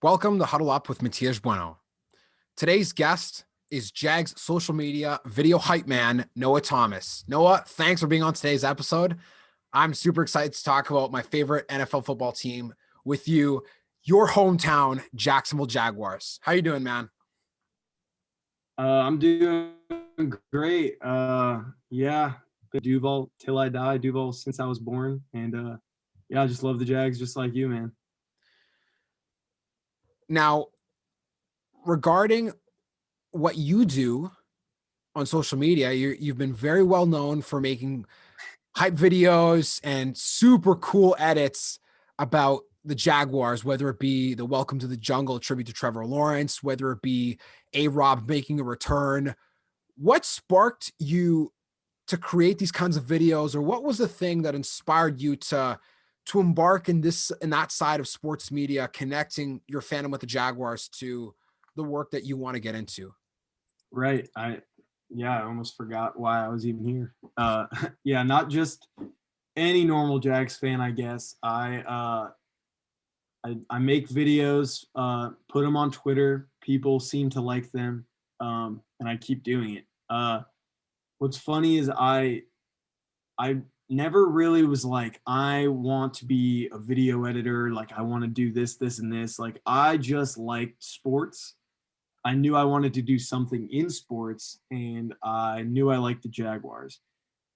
Welcome to Huddle Up with Matias Bueno. Today's guest is Jags social media video hype man, Noah Thomas. Noah, thanks for being on today's episode. I'm super excited to talk about my favorite NFL football team with you, your hometown, Jacksonville Jaguars. How you doing, man? I'm doing great. Yeah, Duval till I die. Duval since I was born, and yeah, I just love the Jags, just like you, man. Now, regarding what you do on social media, you've been very well known for making hype videos and super cool edits about the Jaguars, whether it be the Welcome to the Jungle tribute to Trevor Lawrence, whether it be A-Rob making a return. What sparked you to create these kinds of videos, or what was the thing that inspired you to embark in that side of sports media, connecting your fandom with the Jaguars to the work that you want to get into? Right. I almost forgot why I was even here. Yeah, not just any normal Jags fan, I guess. I make videos, put them on Twitter. People seem to like them, and I keep doing it. What's funny is I never really was like, I want to be a video editor. Like, I want to do this, this, and this. Like, I just liked sports. I knew I wanted to do something in sports, and I knew I liked the Jaguars.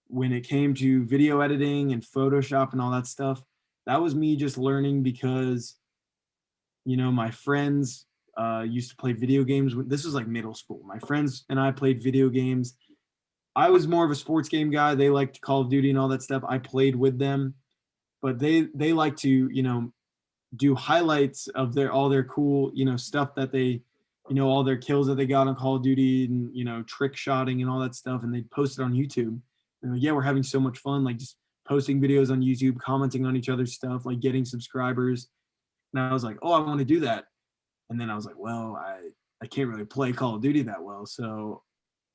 When it came to video editing and Photoshop and all that stuff, that was me just learning because, my friends used to play video games. This was like middle school. My friends and I played video games. I was more of a sports game guy. They liked Call of Duty and all that stuff. I played with them, but they like to, do highlights of all their cool, stuff that they, all their kills that they got on Call of Duty and, trick shotting and all that stuff. And they post it on YouTube. And like, yeah, we're having so much fun, like just posting videos on YouTube, commenting on each other's stuff, like getting subscribers. And I was like, oh, I want to do that. And then I was like, well, I can't really play Call of Duty that well. So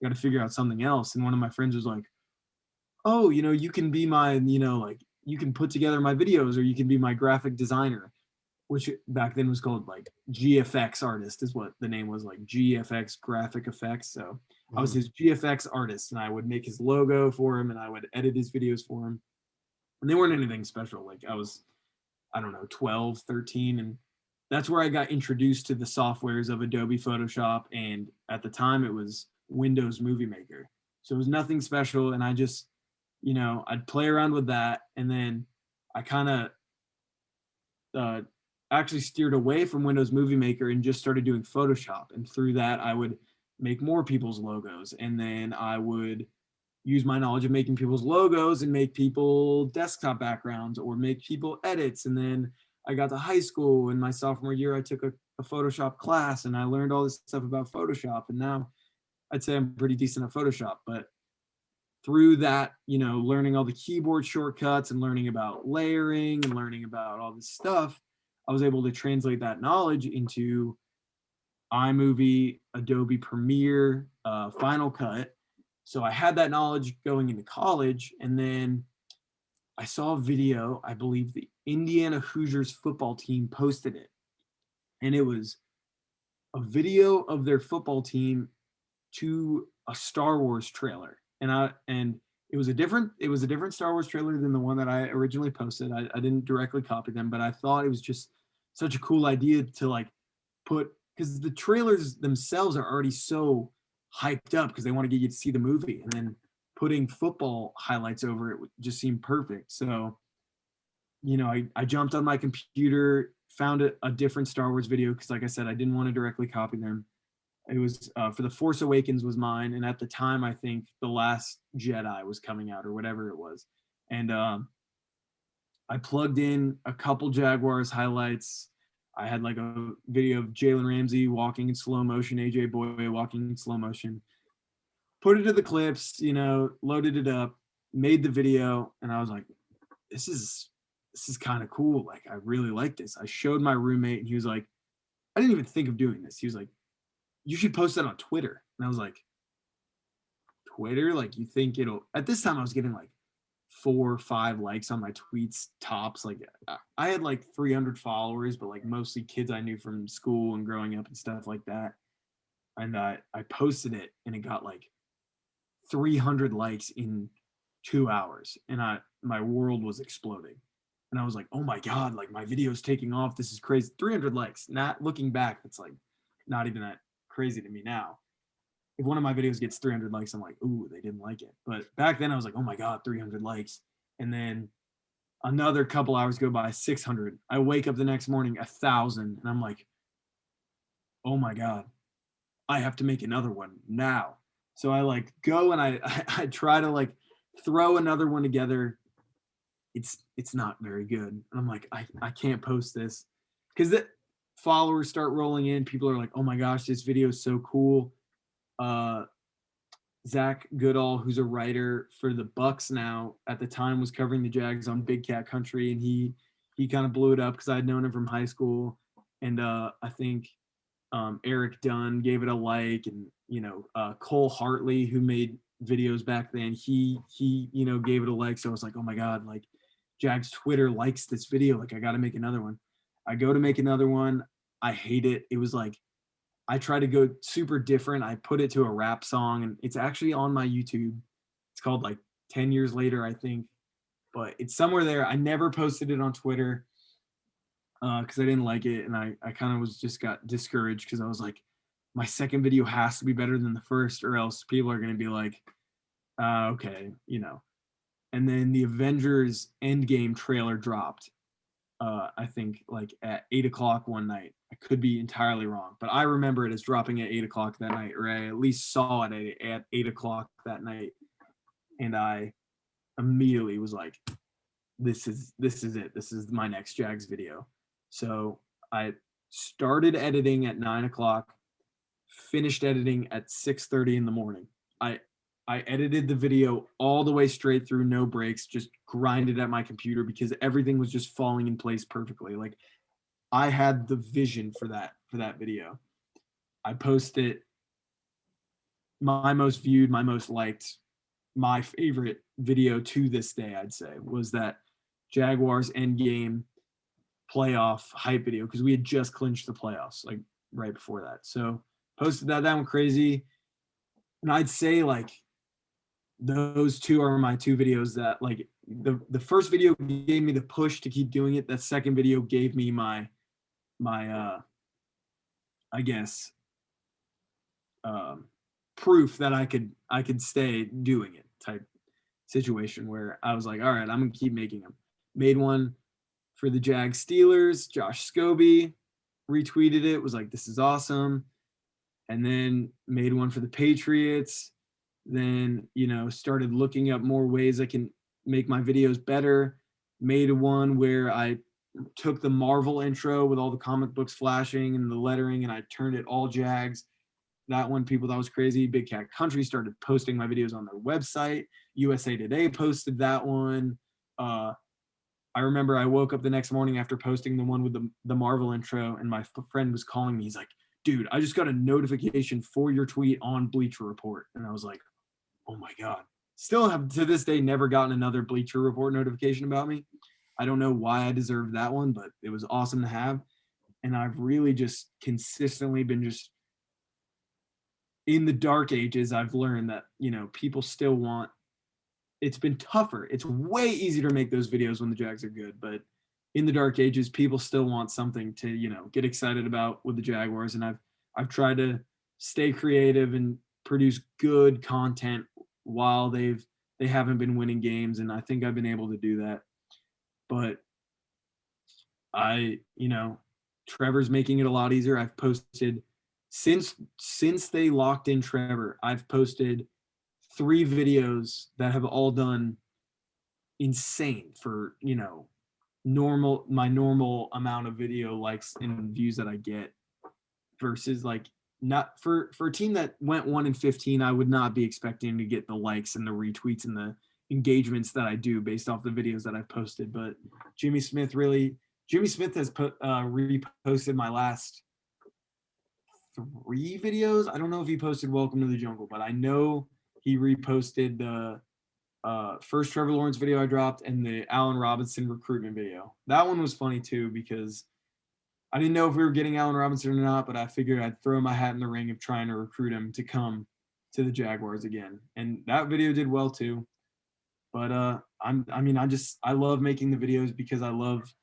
got to figure out something else. And one of my friends was like, oh, you can be my, like you can put together my videos, or you can be my graphic designer, which back then was called like GFX artist is what the name was, like GFX graphic effects. So I was his GFX artist, and I would make his logo for him, and I would edit his videos for him. And they weren't anything special. Like I don't know, 12, 13. And that's where I got introduced to the softwares of Adobe Photoshop. And at the time it was Windows Movie Maker. So it was nothing special. And I just, I'd play around with that. And then I kind of actually steered away from Windows Movie Maker and just started doing Photoshop. And through that, I would make more people's logos. And then I would use my knowledge of making people's logos and make people desktop backgrounds or make people edits. And then I got to high school, and my sophomore year, I took a Photoshop class, and I learned all this stuff about Photoshop. And now I'd say I'm pretty decent at Photoshop. But through that, learning all the keyboard shortcuts and learning about layering and learning about all this stuff, I was able to translate that knowledge into iMovie, Adobe Premiere, Final Cut. So I had that knowledge going into college, and then I saw a video. I believe the Indiana Hoosiers football team posted it, and it was a video of their football team to a Star Wars trailer. And it was a different Star Wars trailer than the one that I originally posted. I didn't directly copy them, but I thought it was just such a cool idea to like put, because the trailers themselves are already so hyped up because they want to get you to see the movie, and then putting football highlights over it just seemed perfect. So, I jumped on my computer, found a different Star Wars video because, like I said, I didn't want to directly copy them. It was for The Force Awakens was mine, and at the time, I think The Last Jedi was coming out or whatever it was, and I plugged in a couple Jaguars highlights. I had like a video of Jalen Ramsey walking in slow motion, AJ Boye walking in slow motion. Put it to the clips, loaded it up, made the video, and I was like, this is kind of cool. Like, I really like this. I showed my roommate, and he was like, I didn't even think of doing this. He was like, you should post that on Twitter. And I was like, Twitter? Like, you think it'll, at this time I was getting like 4 or 5 likes on my tweets tops. Like I had like 300 followers, but like mostly kids I knew from school and growing up and stuff like that. And I posted it and it got like 300 likes in 2 hours, and my world was exploding. And I was like, oh my god, like my video's taking off. This is crazy. 300 likes. Not looking back, it's like not even that crazy to me now. If one of my videos gets 300 likes, I'm like, ooh, they didn't like it. But back then I was like, oh my god, 300 likes. And then another couple hours go by, 600. I wake up the next morning, 1,000, and I'm like, oh my god, I have to make another one now. So I like go and I try to like throw another one together. It's not very good. And I'm like, I can't post this because the followers start rolling in. People are like, oh my gosh, this video is so cool. Zach Goodall, who's a writer for the Bucks now, at the time was covering the Jags on Big Cat Country, and he kind of blew it up because I'd known him from high school. And I think Eric Dunn gave it a like, and Cole Hartley, who made videos back then, he gave it a like. So I was like, oh my god, like Jags Twitter likes this video, like I got to make another one. I go to make another one. I hate it. It was like I try to go super different. I put it to a rap song, and it's actually on my YouTube. It's called like 10 Years Later, I think, but it's somewhere there. I never posted it on Twitter because I didn't like it, and I kind of just got discouraged because I was like, my second video has to be better than the first, or else people are going to be like, okay, And then the Avengers Endgame trailer dropped. I think like at 8:00 one night. I could be entirely wrong, but I remember it as dropping at 8:00 that night, or I at least saw it at 8:00 that night. And I immediately was like, this is it. This is my next Jags video. So I started editing at 9:00, finished editing at 6:30 in the morning. I edited the video all the way straight through, no breaks, just grinded at my computer because everything was just falling in place perfectly. Like I had the vision for that video. I posted my most viewed, my most liked, my favorite video to this day, I'd say, was that Jaguars endgame playoff hype video, because we had just clinched the playoffs like right before that. So posted that went crazy. And I'd say like those two are my two videos that like the first video gave me the push to keep doing it. That second video gave me my I guess proof that I could stay doing it type situation, where I was like, all right, I'm gonna keep making them. Made one for the Jags Steelers. Josh Scobie retweeted it, was like, this is awesome. And then made one for the Patriots. Then, started looking up more ways I can make my videos better. Made one where I took the Marvel intro with all the comic books flashing and the lettering, and I turned it all Jags. That one, people thought was crazy. Big Cat Country started posting my videos on their website. USA Today posted that one. I remember I woke up the next morning after posting the one with the Marvel intro, and my friend was calling me. He's like, dude, I just got a notification for your tweet on Bleacher Report. And I was like, oh my God. Still have to this day never gotten another Bleacher Report notification about me. I don't know why I deserved that one, but it was awesome to have. And I've really just consistently been just in the dark ages. I've learned that, people still want, it's been tougher. It's way easier to make those videos when the Jags are good, but in the dark ages, people still want something to, get excited about with the Jaguars. And I've tried to stay creative and produce good content while they haven't been winning games. And I think I've been able to do that. But Trevor's making it a lot easier. I've posted since they locked in Trevor, I've posted 3 videos that have all done insane for, my normal amount of video likes and views that I get, versus like not for a team that went 1-15, I would not be expecting to get the likes and the retweets and the engagements that I do based off the videos that I've posted. But Jimmy Smith has reposted my last 3 videos. I don't know if he posted Welcome to the Jungle, but I know he reposted the first Trevor Lawrence video I dropped and the Allen Robinson recruitment video. That one was funny too because I didn't know if we were getting Allen Robinson or not, but I figured I'd throw my hat in the ring of trying to recruit him to come to the Jaguars again. And that video did well too. But I love making the videos because I love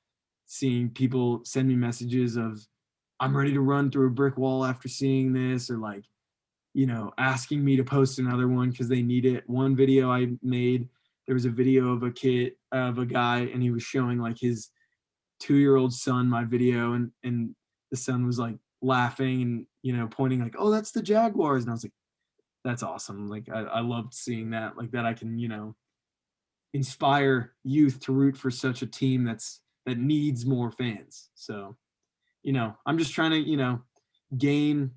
seeing people send me messages of I'm ready to run through a brick wall after seeing this, or like, asking me to post another one because they need it. One video I made, there was a video of a guy, and he was showing like his 2-year-old son my video, and the son was like laughing and pointing like, oh, that's the Jaguars. And I was like, that's awesome. Like I loved seeing that, like that I can inspire youth to root for such a team that needs more fans. So I'm just trying to gain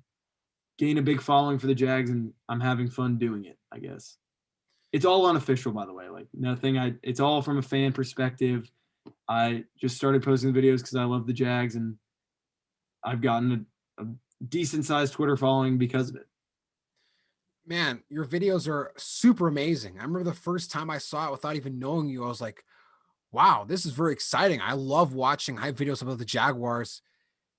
a big following for the Jags, and I'm having fun doing it, I guess. It's all unofficial, by the way. Like nothing. It's all from a fan perspective. I just started posting the videos because I love the Jags, and I've gotten a decent sized Twitter following because of it. Man, your videos are super amazing. I remember the first time I saw it without even knowing you, I was like, wow, this is very exciting. I love watching hype videos about the Jaguars,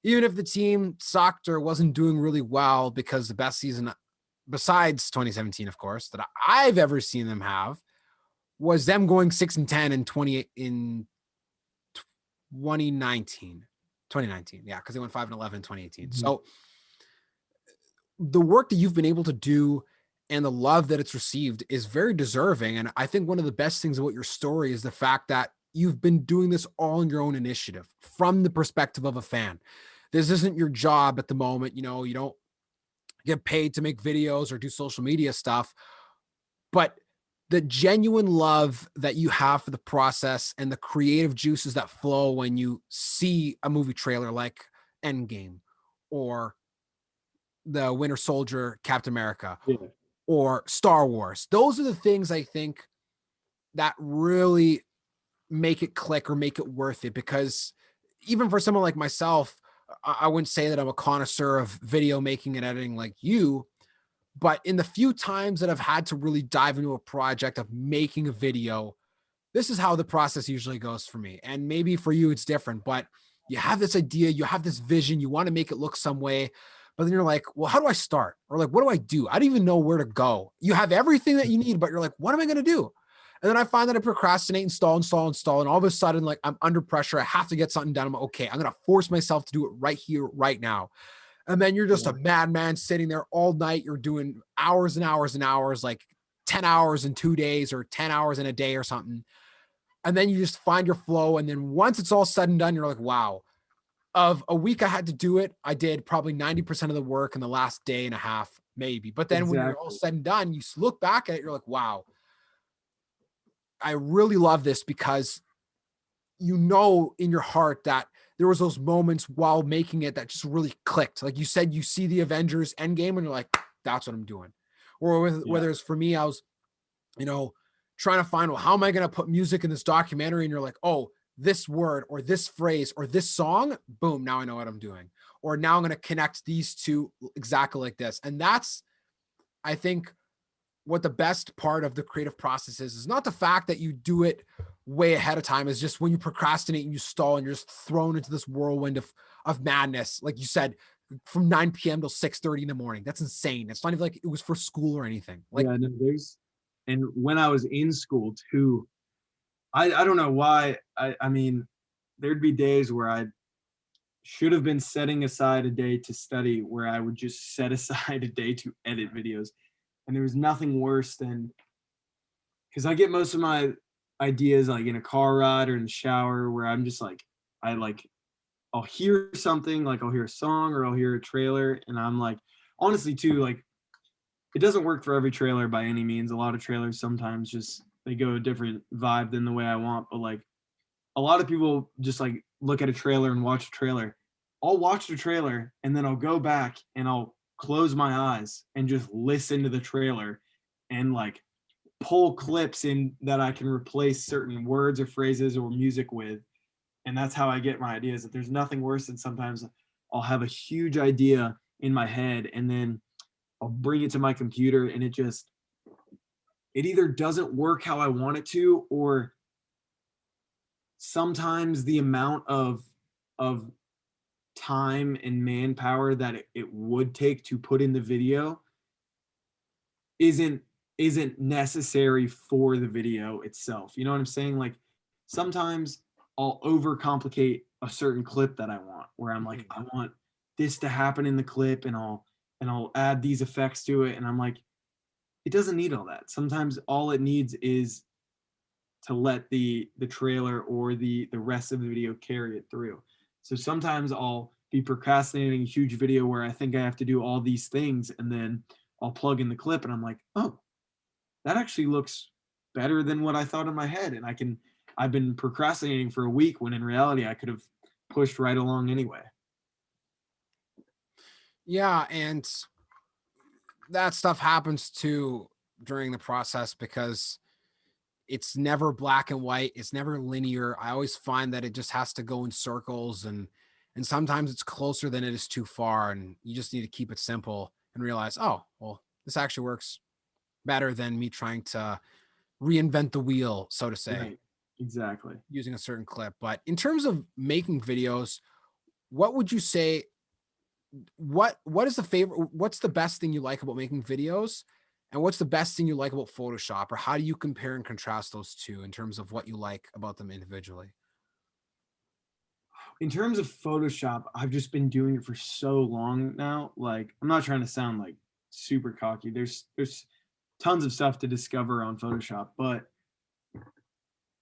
even if the team sucked or wasn't doing really well, because the best season besides 2017, of course, that I've ever seen them have was them going 6-10 in 2019. Yeah, because they went 5-11 in 2018. Mm-hmm. So the work that you've been able to do and the love that it's received is very deserving. And I think one of the best things about your story is the fact that you've been doing this all on your own initiative from the perspective of a fan. This isn't your job at the moment. You don't get paid to make videos or do social media stuff, but the genuine love that you have for the process and the creative juices that flow when you see a movie trailer like Endgame or the Winter Soldier, Captain America, Yeah. or Star Wars. Those are the things I think that really make it click or make it worth it. Because even for someone like myself, I wouldn't say that I'm a connoisseur of video making and editing like you, but in the few times that I've had to really dive into a project of making a video, this is how the process usually goes for me. And maybe for you, it's different, but you have this idea, you have this vision, you want to make it look some way, but then you're like, well, how do I start? Or like, what do I do? I don't even know where to go. You have everything that you need, but you're like, what am I going to do? And then I find that I procrastinate, install. And all of a sudden, like I'm under pressure. I have to get something done. I'm like, okay, I'm going to force myself to do it right here, right now. And then you're just a madman sitting there all night. You're doing hours and hours and hours, like 10 hours in 2 days or 10 hours in a day or something. And then you just find your flow. And then once it's all said and done, you're like, wow, of a week I had to do it, I did probably 90% of the work in the last day and a half, maybe. But then when you're all said and done, you look back at it, you're like, wow, I really love this, because you know in your heart that there was those moments while making it that just really clicked. Like you said, you see the Avengers Endgame and you're like, that's what I'm doing. Or whether it's for me, I was, trying to find, well, how am I going to put music in this documentary? And you're like, oh, this word or this phrase or this song, boom, now I know what I'm doing. Or now I'm going to connect these two exactly like this. And that's, I think, what the best part of the creative process is not the fact that you do it way ahead of time. Is just when you procrastinate and you stall and you're just thrown into this whirlwind of madness. Like you said, from 9 p.m. till 6:30 in the morning. That's insane. It's not even like it was for school or anything. Like, yeah, no, and when I was in school too, I don't know why. I mean, there'd be days where I should have been setting aside a day to study, where I would just set aside a day to edit videos. And there was nothing worse than, because I get most of my ideas like in a car ride or in the shower, where I'm just like, I'll hear something, like I'll hear a song or I'll hear a trailer, and I'm like, honestly too, like it doesn't work for every trailer by any means. A lot of trailers sometimes just they go a different vibe than the way I want, but like a lot of people just like look at a trailer and watch a trailer. I'll watch the trailer and then I'll go back and I'll close my eyes and just listen to the trailer and like pull clips in that I can replace certain words or phrases or music with. And that's how I get my ideas. That there's nothing worse than sometimes I'll have a huge idea in my head and then I'll bring it to my computer and it it either doesn't work how I want it to, or sometimes the amount of time and manpower that it would take to put in the video isn't isn't necessary for the video itself. You know what I'm saying? Like sometimes I'll overcomplicate a certain clip that I want, where I'm like, I want this to happen in the clip, and I'll add these effects to it, and I'm like, it doesn't need all that. Sometimes all it needs is to let the trailer or the rest of the video carry it through. So sometimes I'll be procrastinating a huge video where I think I have to do all these things, and then I'll plug in the clip and I'm like, oh, that actually looks better than what I thought in my head. And I've been procrastinating for a week when in reality I could have pushed right along anyway. Yeah, and that stuff happens too during the process because it's never black and white. It's never linear. I always find that it just has to go in circles, and sometimes it's closer than it is too far. And you just need to keep it simple and realize, oh, well, this actually works better than me trying to reinvent the wheel, so to say, Right. Exactly. using a certain clip. But in terms of making videos, what would you say? What is the favorite? What's the best thing you like about making videos? And what's the best thing you like about Photoshop? Or how do you compare and contrast those two in terms of what you like about them individually? In terms of Photoshop, I've just been doing it for so long now. Like, I'm not trying to sound like super cocky. There's tons of stuff to discover on Photoshop, but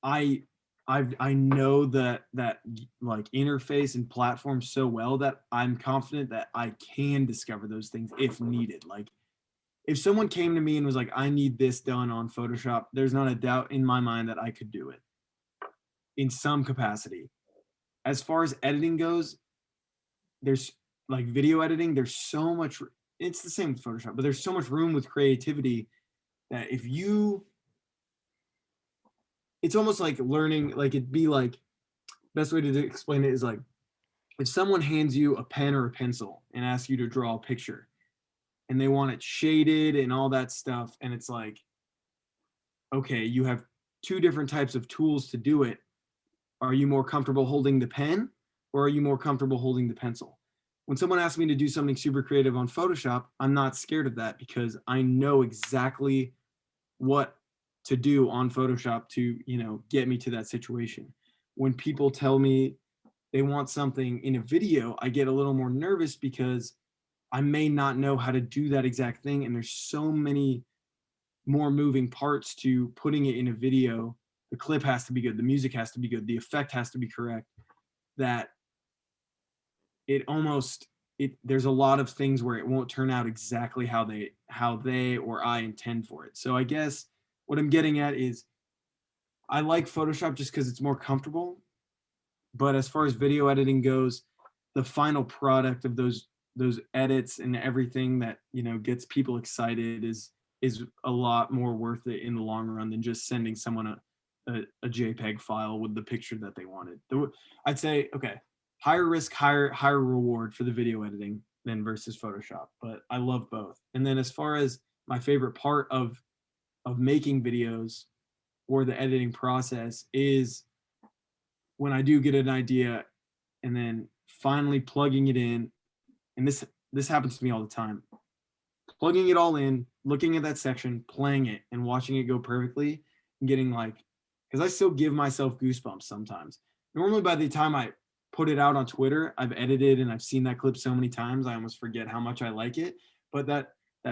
I I know that like interface and platform so well that I'm confident that I can discover those things if needed. Like if someone came to me and was like, I need this done on Photoshop, there's not a doubt in my mind that I could do it in some capacity. As far as editing goes, there's like video editing, there's so much, it's the same with Photoshop, but there's so much room with creativity that if you, it's almost like learning, like it'd be like, best way to explain it is like, if someone hands you a pen or a pencil and asks you to draw a picture and they want it shaded and all that stuff, and it's like, okay, you have two different types of tools to do it. Are you more comfortable holding the pen or are you more comfortable holding the pencil? When someone asks me to do something super creative on Photoshop, I'm not scared of that because I know exactly what to do on Photoshop to, you know, get me to that situation. When people tell me they want something in a video, I get a little more nervous because I may not know how to do that exact thing. And there's so many more moving parts to putting it in a video. The clip has to be good, the music has to be good, the effect has to be correct, that it almost, it, there's a lot of things where it won't turn out exactly how they or I intend for it. So I guess what I'm getting at is I like Photoshop just because it's more comfortable. But as far as video editing goes, the final product of those edits and everything that, you know, gets people excited is a lot more worth it in the long run than just sending someone a JPEG file with the picture that they wanted. I'd say, okay, higher risk, higher reward for the video editing than versus Photoshop, but I love both. And then as far as my favorite part of making videos or the editing process is when I do get an idea and then finally plugging it in. And this happens to me all the time. Plugging it all in, looking at that section, playing it, and watching it go perfectly, and getting like, because I still give myself goosebumps sometimes. Normally, by the time I put it out on Twitter, I've edited and I've seen that clip so many times, I almost forget how much I like it. But that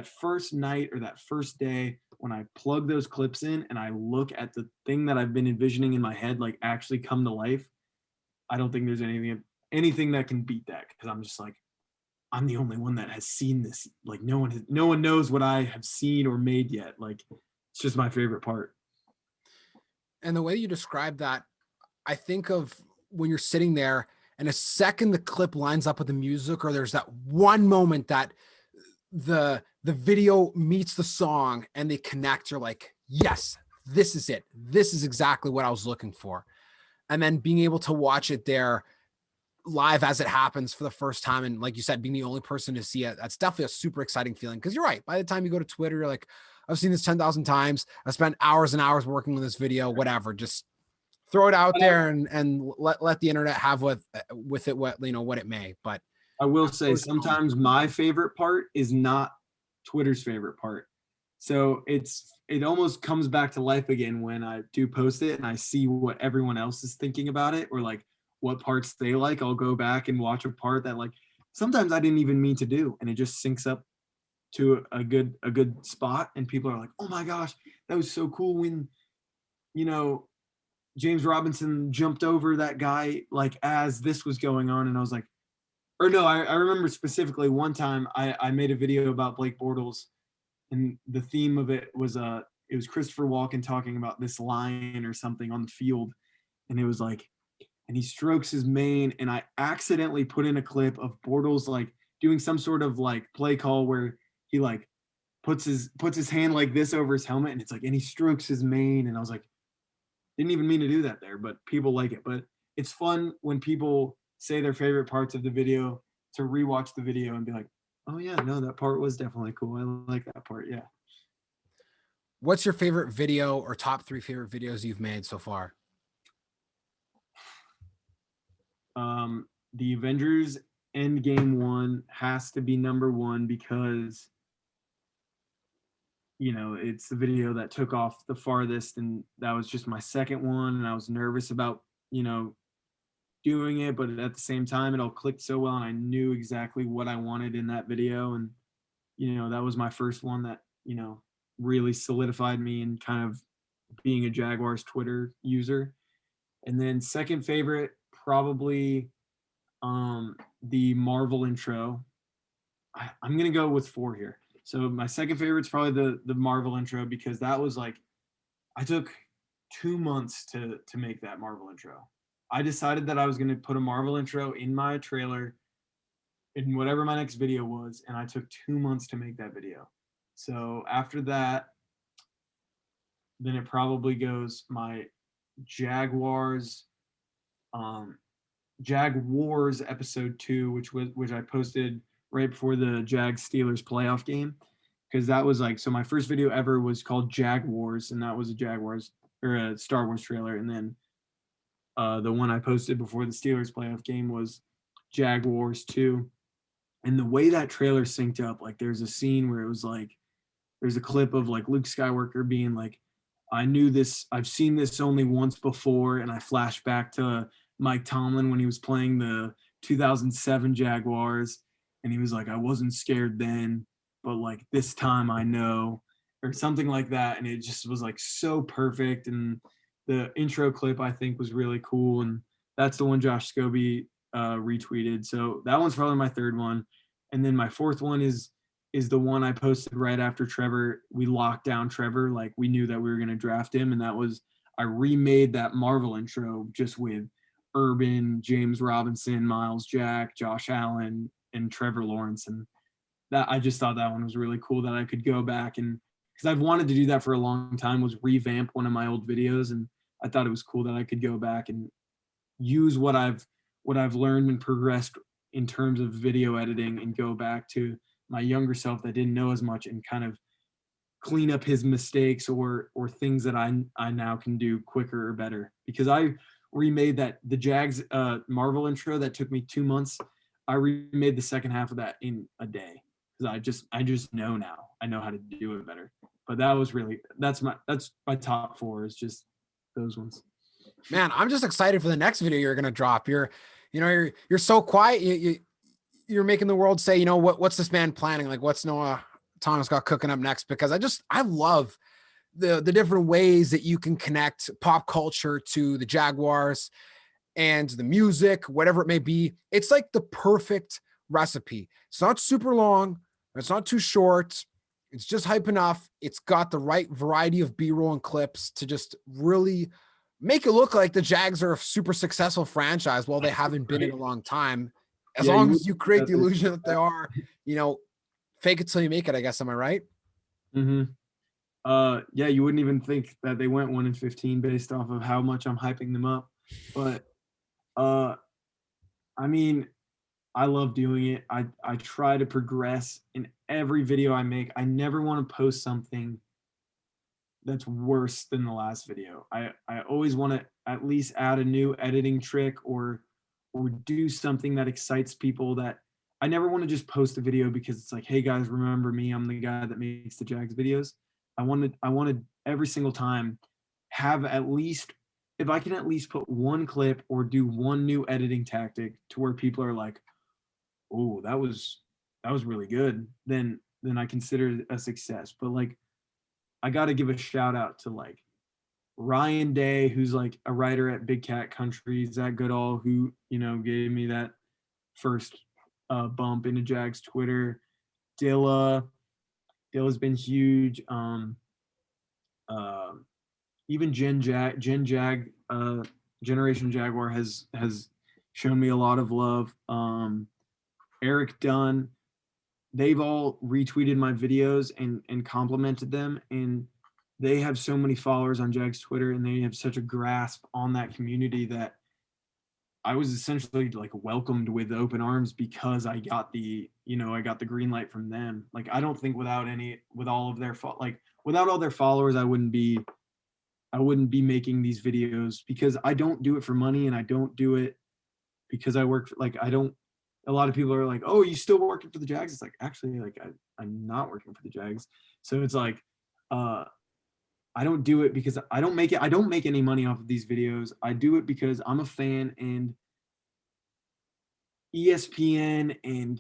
first night or that first day when I plug those clips in and I look at the thing that I've been envisioning in my head like actually come to life, I don't think there's anything that can beat that, because I'm just like, I'm the only one that has seen this. Like no one knows what I have seen or made yet. Like it's just my favorite part. And the way you describe that, I think of when you're sitting there and a second the clip lines up with the music, or there's that one moment that the video meets the song and they connect, you're like, yes, this is it. This is exactly what I was looking for. And then being able to watch it there live as it happens for the first time, and like you said, being the only person to see it, that's definitely a super exciting feeling. Because you're right, by the time you go to Twitter, you're like, I've seen this 10,000 times. I spent hours and hours working on this video, whatever. Just throw it out there and let the internet have with it what what it may. But I will say sometimes my favorite part is not Twitter's favorite part. So it almost comes back to life again when I do post it and I see what everyone else is thinking about it, or like what parts they like. I'll go back and watch a part that like sometimes I didn't even mean to do, and it just syncs up to a good spot, and people are like, "Oh my gosh, that was so cool when James Robinson jumped over that guy like as this was going on." And I was like, or no, I remember specifically one time I made a video about Blake Bortles, and the theme of it was Christopher Walken talking about this lion or something on the field, and it was like, and he strokes his mane, and I accidentally put in a clip of Bortles like doing some sort of like play call where he like puts his hand like this over his helmet, and it's like, and he strokes his mane, and I was like, didn't even mean to do that there, but people like it. But it's fun when people say their favorite parts of the video to rewatch the video and be like, oh yeah, no, that part was definitely cool. I like that part. Yeah. What's your favorite video or top 3 favorite videos you've made so far? The Avengers Endgame one has to be number 1 because it's the video that took off the farthest, and that was just my second one, and I was nervous about doing it, but at the same time it all clicked so well, and I knew exactly what I wanted in that video, and that was my first one that really solidified me in kind of being a Jaguars Twitter user. And then second favorite, probably the Marvel intro. I'm gonna go with 4 here. So my second favorite is probably the Marvel intro, because that was like, I took 2 months to make that Marvel intro. I decided that I was gonna put a Marvel intro in my trailer in whatever my next video was, and I took 2 months to make that video. So after that, then it probably goes my Jaguars Jaguars episode 2, which I posted right before the Jags Steelers playoff game, because that was like, so my first video ever was called Jaguars, and that was a Jaguars or a Star Wars trailer, and then the one I posted before the Steelers playoff game was Jaguars 2. And the way that trailer synced up, like there's a scene where it was like, there's a clip of like Luke Skywalker being like, I knew this, I've seen this only once before, and I flashed back to Mike Tomlin when he was playing the 2007 Jaguars, and he was like, I wasn't scared then, but like this time I know, or something like that. And it just was like so perfect. And the intro clip I think was really cool, and that's the one Josh Scobie retweeted. So that one's probably my third one. And then my fourth one is the one I posted right after we locked down Trevor, like we knew that we were going to draft him, and that was, I remade that Marvel intro just with Urban, James Robinson, Miles Jack, Josh Allen, and Trevor Lawrence. And that, I just thought that one was really cool, that I could go back, and because I've wanted to do that for a long time, was revamp one of my old videos, and I thought it was cool that I could go back and use what I've learned and progressed in terms of video editing, and go back to my younger self that didn't know as much, and kind of clean up his mistakes or things that I now can do quicker or better. Because I remade the Jags Marvel intro that took me 2 months. I remade the second half of that in a day, because I just know now. I know how to do it better. But that was really, that's my top 4, is just those ones. Man, I'm just excited for the next video you're gonna drop. You're so quiet. You're making the world say, what's this man planning? Like, what's Noah Thomas got cooking up next? Because I love the different ways that you can connect pop culture to the Jaguars and the music, whatever it may be. It's like the perfect recipe. It's not super long. It's not too short. It's just hype enough. It's got the right variety of B-roll and clips to just really make it look like the Jags are a super successful franchise while they haven't been in a long time. As long as you create the illusion that they are, fake it till you make it, I guess. Am I right? Mm-hmm. Yeah, you wouldn't even think that they went 1-15 based off of how much I'm hyping them up. But I mean, I love doing it. I try to progress in every video I make. I never want to post something that's worse than the last video. I always want to at least add a new editing trick or do something that excites people. That I never want to just post a video because it's like, hey guys, remember me? I'm the guy that makes the Jags videos. I wanted every single time have at least, if I can at least put one clip or do one new editing tactic to where people are like, oh, that was really good, then I consider it a success. But like, I got to give a shout out to like Ryan Day, who's like a writer at Big Cat Country, Zach Goodall, who, gave me that first bump into Jags Twitter. Dilla, Dilla's been huge. Uh, Even Generation Jaguar has shown me a lot of love. Eric Dunn, they've all retweeted my videos and complimented them, and they have so many followers on Jags Twitter, and they have such a grasp on that community that I was essentially like welcomed with open arms because I got the green light from them. Like, I don't think without all their followers, I wouldn't be making these videos, because I don't do it for money, and I don't do it because I work for, like, I don't, a lot of people are like, oh, you still working for the Jags? It's like, actually, like, I'm not working for the Jags. So it's like, I don't do it because I don't make any money off of these videos. I do it because I'm a fan, and ESPN and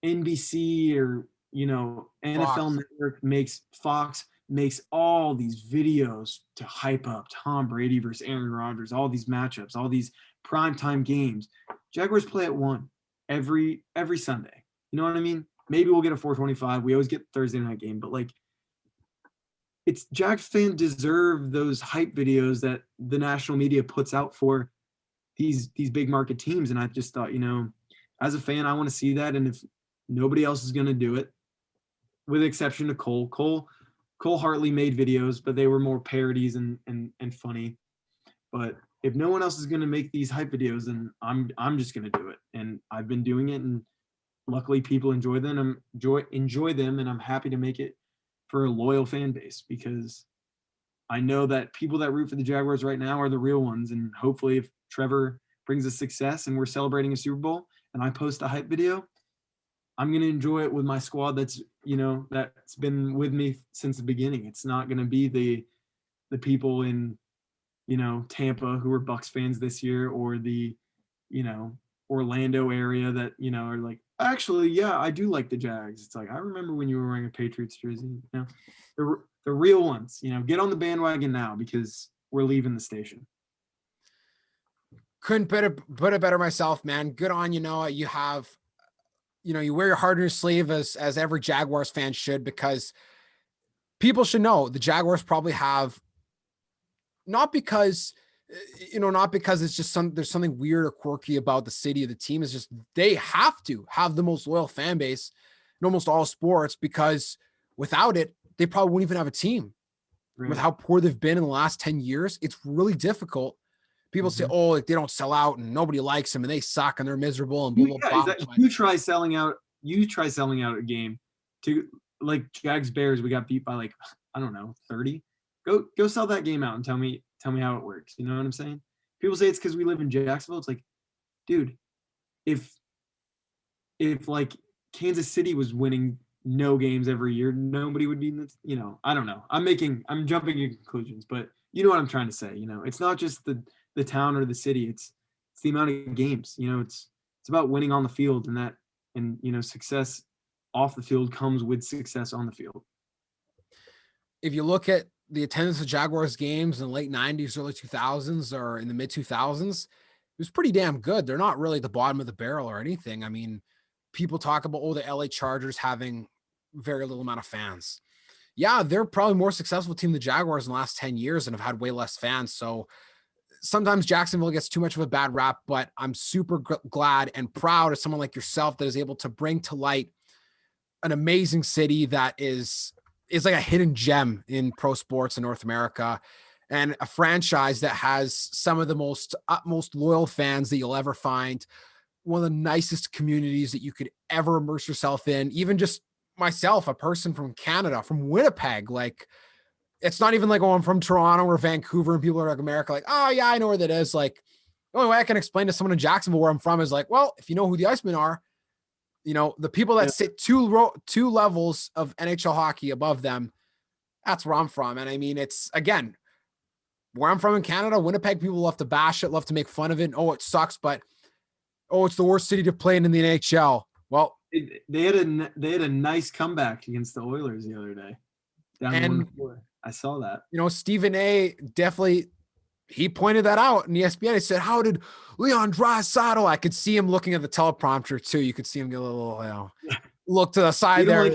NBC or, NFL Network Fox makes all these videos to hype up Tom Brady versus Aaron Rodgers, all these matchups, all these primetime games. Jaguars play at 1 every Sunday. You know what I mean? Maybe we'll get a 425. We always get Thursday night game, but like, it's Jags fans deserve those hype videos that the national media puts out for these big market teams. And I just thought, as a fan, I want to see that. And if nobody else is going to do it, with the exception of Cole Hartley made videos, but they were more parodies and funny. But if no one else is going to make these hype videos, then I'm just going to do it. And I've been doing it, and luckily people enjoy them. And I'm happy to make it for a loyal fan base, because I know that people that root for the Jaguars right now are the real ones. And hopefully, if Trevor brings us success and we're celebrating a Super Bowl and I post a hype video, I'm going to enjoy it with my squad that's been with me since the beginning. It's not going to be the people in, Tampa who are Bucks fans this year, or the, Orlando area that, are like, actually, yeah, I do like the Jags. It's like, I remember when you were wearing a Patriots jersey. The real ones, get on the bandwagon now, because we're leaving the station. Couldn't put it better myself, man. Good on you. You have, you wear your heart on your sleeve, as every Jaguars fan should, because people should know the Jaguars probably have, not because it's just there's something weird or quirky about the city of the team. Is just, they have to have the most loyal fan base in almost all sports, because without it, they probably wouldn't even have a team. Right. With how poor they've been in the last 10 years, it's really difficult. People say, oh, like, they don't sell out and nobody likes them and they suck and they're miserable and blah, blah, blah. You try selling out a game to, like, Jags Bears. We got beat by, like, I don't know, 30. Go sell that game out and tell me how it works. You know what I'm saying? People say it's because we live in Jacksonville. It's like, dude, if like Kansas City was winning no games every year, nobody would be, I don't know. I'm jumping in conclusions, but you know what I'm trying to say. It's not just the town or the city. It's the amount of games. It's about winning on the field, and success off the field comes with success on the field. If you look at the attendance of Jaguars games in the late 90s, early 2000s, or in the mid 2000s, it was pretty damn good. They're not really at the bottom of the barrel or anything. I mean, people talk about, the LA Chargers having very little amount of fans. Yeah, they're probably more successful team than the Jaguars in the last 10 years and have had way less fans. So sometimes Jacksonville gets too much of a bad rap, but I'm super glad and proud of someone like yourself that is able to bring to light an amazing city that is like a hidden gem in pro sports in North America, and a franchise that has some of the utmost loyal fans that you'll ever find. One of the nicest communities that you could ever immerse yourself in. Even just myself, a person from Canada, from Winnipeg, like, it's not even like, oh, I'm from Toronto or Vancouver and people are like America, like, oh yeah, I know where that is. Like the only way I can explain to someone in Jacksonville where I'm from is like, well, if you know who the Icemen are, the people that Yeah. sit two levels of NHL hockey above them, that's where I'm from. And I mean, it's again, where I'm from in Canada, Winnipeg, people love to bash it, love to make fun of it. And, oh, it sucks, but oh, it's the worst city to play in the NHL. Well, They had a nice comeback against the Oilers the other day, down and 1-4. I saw that. Stephen A. definitely he pointed that out in ESPN. He said, "How did Leon Draisaitl?" I could see him looking at the teleprompter too. You could see him get a little, look to the side there.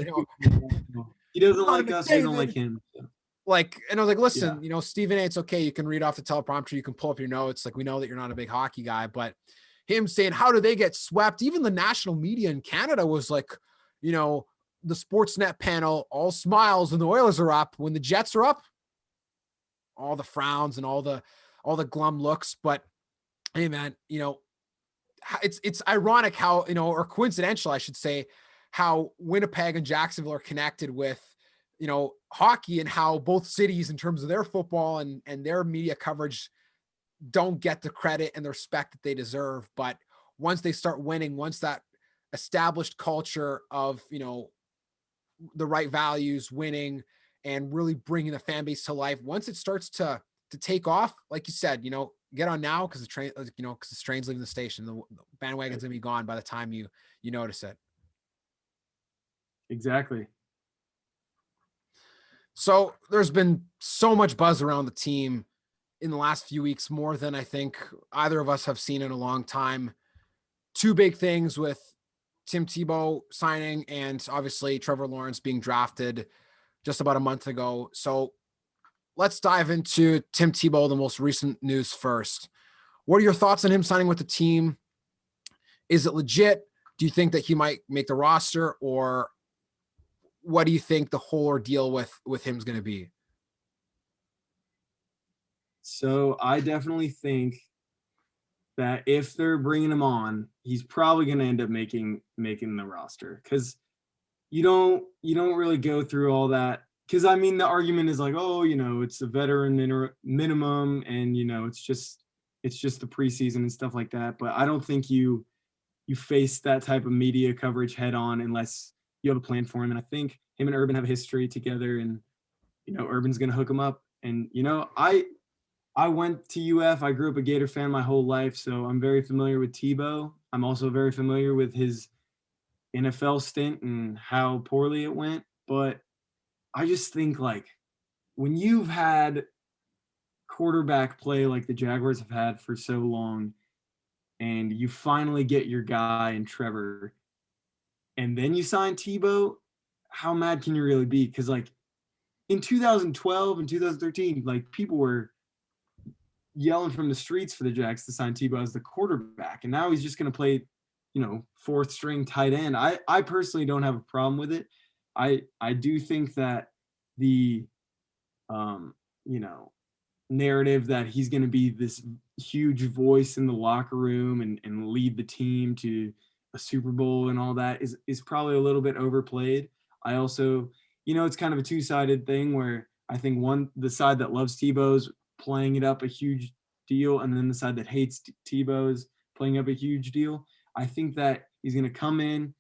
He doesn't like us. We don't like him. So. Like, and I was like, listen, Stephen A., it's okay. You can read off the teleprompter. You can pull up your notes. Like, we know that you're not a big hockey guy, but him saying, how do they get swept? Even the national media in Canada was like, the Sportsnet panel, all smiles when the Oilers are up. When the Jets are up, all the frowns and all the glum looks. But hey, man, it's ironic how, or coincidental, I should say, how Winnipeg and Jacksonville are connected with, hockey, and how both cities in terms of their football and their media coverage don't get the credit and the respect that they deserve. But once they start winning, once that established culture of, the right values, winning and really bringing the fan base to life, once it starts to take off, like you said, get on now, because the train, because the train's leaving the station, the bandwagon's gonna be gone by the time you notice it. Exactly. So there's been so much buzz around the team in the last few weeks, more than I think either of us have seen in a long time. Two big things with Tim Tebow signing and obviously Trevor Lawrence being drafted just about a month ago. So let's dive into Tim Tebow, the most recent news first. What are your thoughts on him signing with the team? Is it legit? Do you think that he might make the roster, or what do you think the whole ordeal with him is going to be? So I definitely think that if they're bringing him on, he's probably going to end up making the roster, because you don't really go through all that. Because I mean, the argument is like, oh, it's a veteran minimum, and it's just the preseason and stuff like that. But I don't think you face that type of media coverage head on unless you have a plan for him. And I think him and Urban have a history together, and Urban's going to hook him up. And I went to UF. I grew up a Gator fan my whole life, so I'm very familiar with Tebow. I'm also very familiar with his NFL stint and how poorly it went. But I just think, like, when you've had quarterback play like the Jaguars have had for so long, and you finally get your guy in Trevor, and then you sign Tebow, how mad can you really be? Because, like, in 2012 and 2013, like, people were yelling from the streets for the Jags to sign Tebow as the quarterback, and now he's just going to play, fourth string tight end. I personally don't have a problem with it. I do think that the narrative that he's going to be this huge voice in the locker room and lead the team to a Super Bowl and all that is probably a little bit overplayed. I also, it's kind of a two-sided thing where I think the side that loves Tebow's playing it up a huge deal, and then the side that hates Tebow's playing up a huge deal. I think that he's going to come in.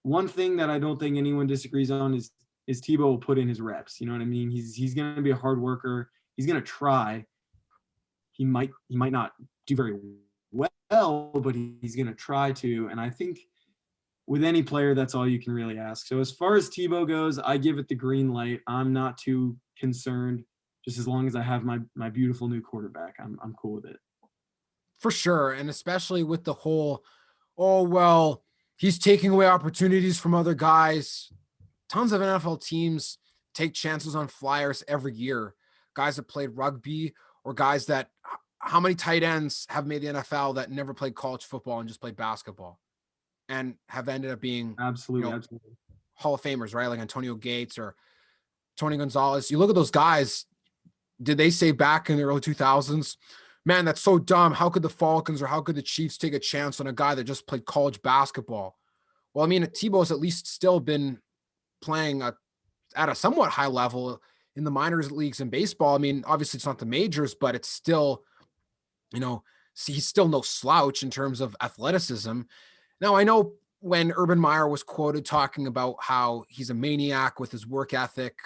One thing that I don't think anyone disagrees on is Tebow will put in his reps. You know what I mean? He's going to be a hard worker. He's going to try. He might not do very well, but he's going to try to. And I think with any player, that's all you can really ask. So as far as Tebow goes, I give it the green light. I'm not too concerned. Just as long as I have my beautiful new quarterback, I'm cool with it. For sure. And especially with the whole, oh, well, he's taking away opportunities from other guys. Tons of NFL teams take chances on flyers every year. Guys that played rugby, or guys that, how many tight ends have made the NFL that never played college football and just played basketball and have ended up being absolutely Hall of Famers, right? Like Antonio Gates or Tony Gonzalez. You look at those guys. Did they say back in the early 2000s, man, that's so dumb. How could the Falcons or how could the Chiefs take a chance on a guy that just played college basketball? Well, I mean, Tebow's at least still been playing at a somewhat high level in the minors leagues in baseball. I mean, obviously it's not the majors, but it's still, you know, see, he's still no slouch in terms of athleticism. Now, I know when Urban Meyer was quoted talking about how he's a maniac with his work ethic,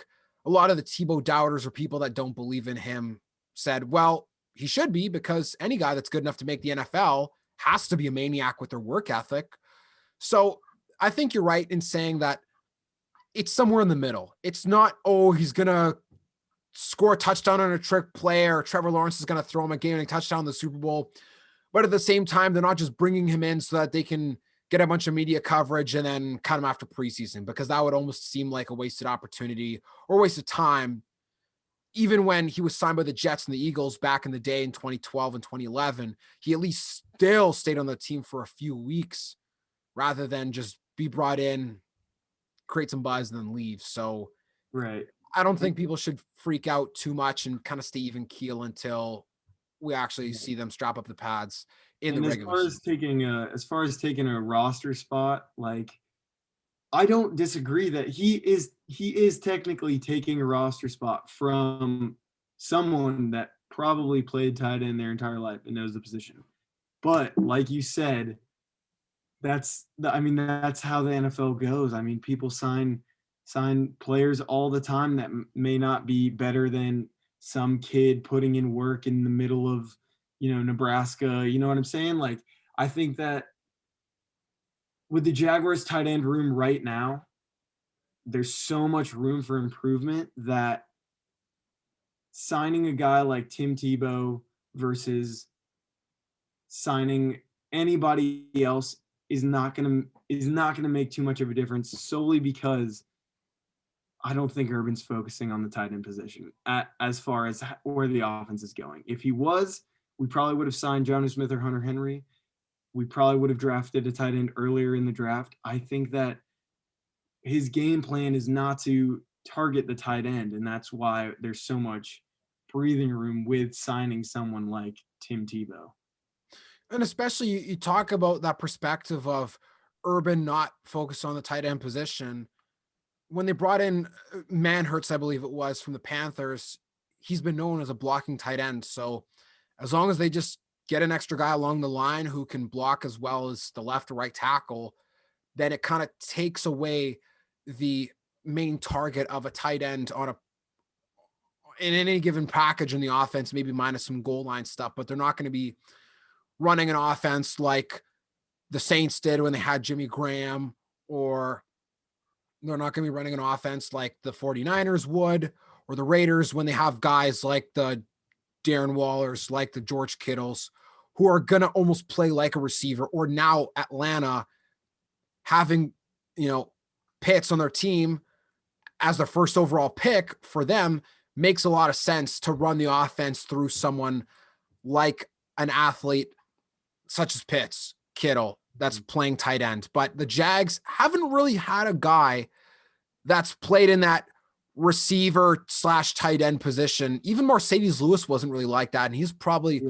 a lot of the Tebow doubters or people that don't believe in him said, well, he should be, because any guy that's good enough to make the NFL has to be a maniac with their work ethic. So I think you're right in saying that it's somewhere in the middle. It's not, oh, he's going to score a touchdown on a trick play, or Trevor Lawrence is going to throw him a game-winning touchdown in the Super Bowl. But at the same time, they're not just bringing him in so that they can get a bunch of media coverage and then cut him after preseason, because that would almost seem like a wasted opportunity or waste of time. Even when he was signed by the Jets and the Eagles back in the day in 2012 and 2011, he at least still stayed on the team for a few weeks rather than just be brought in, create some buzz, and then leave. So Right. I don't think people should freak out too much and kind of stay even keel until we actually see them strap up the pads in the And regular season. as far as taking a roster spot, like, I don't disagree that he is technically taking a roster spot from someone that probably played tight end their entire life and knows the position. But like you said, that's how the NFL goes. I mean, people sign players all the time that may not be better than some kid putting in work in the middle of, Nebraska. You know what I'm saying? Like, I think that with the Jaguars tight end room right now, there's so much room for improvement that signing a guy like Tim Tebow versus signing anybody else is not gonna make too much of a difference, solely because I don't think Urban's focusing on the tight end position as far as where the offense is going. If he was, we probably would have signed Jonnu Smith or Hunter Henry. We probably would have drafted a tight end earlier in the draft. I think that his game plan is not to target the tight end, and that's why there's so much breathing room with signing someone like Tim Tebow. And especially you talk about that perspective of Urban not focused on the tight end position. When they brought in Manhurts, I believe it was, from the Panthers, he's been known as a blocking tight end. So as long as they just get an extra guy along the line who can block as well as the left or right tackle, then it kind of takes away the main target of a tight end on a in any given package in the offense, maybe minus some goal line stuff, but they're not going to be running an offense like the Saints did when they had Jimmy Graham, or they're not going to be running an offense like the 49ers would, or the Raiders when they have guys like the Darren Wallers, like the George Kittles, who are going to almost play like a receiver. Or now Atlanta having, Pitts on their team as their first overall pick, for them makes a lot of sense to run the offense through someone like an athlete such as Pitts, Kittle, that's playing tight end. But the Jags haven't really had a guy that's played in that receiver / tight end position. Even Mercedes Lewis wasn't really like that. And he's probably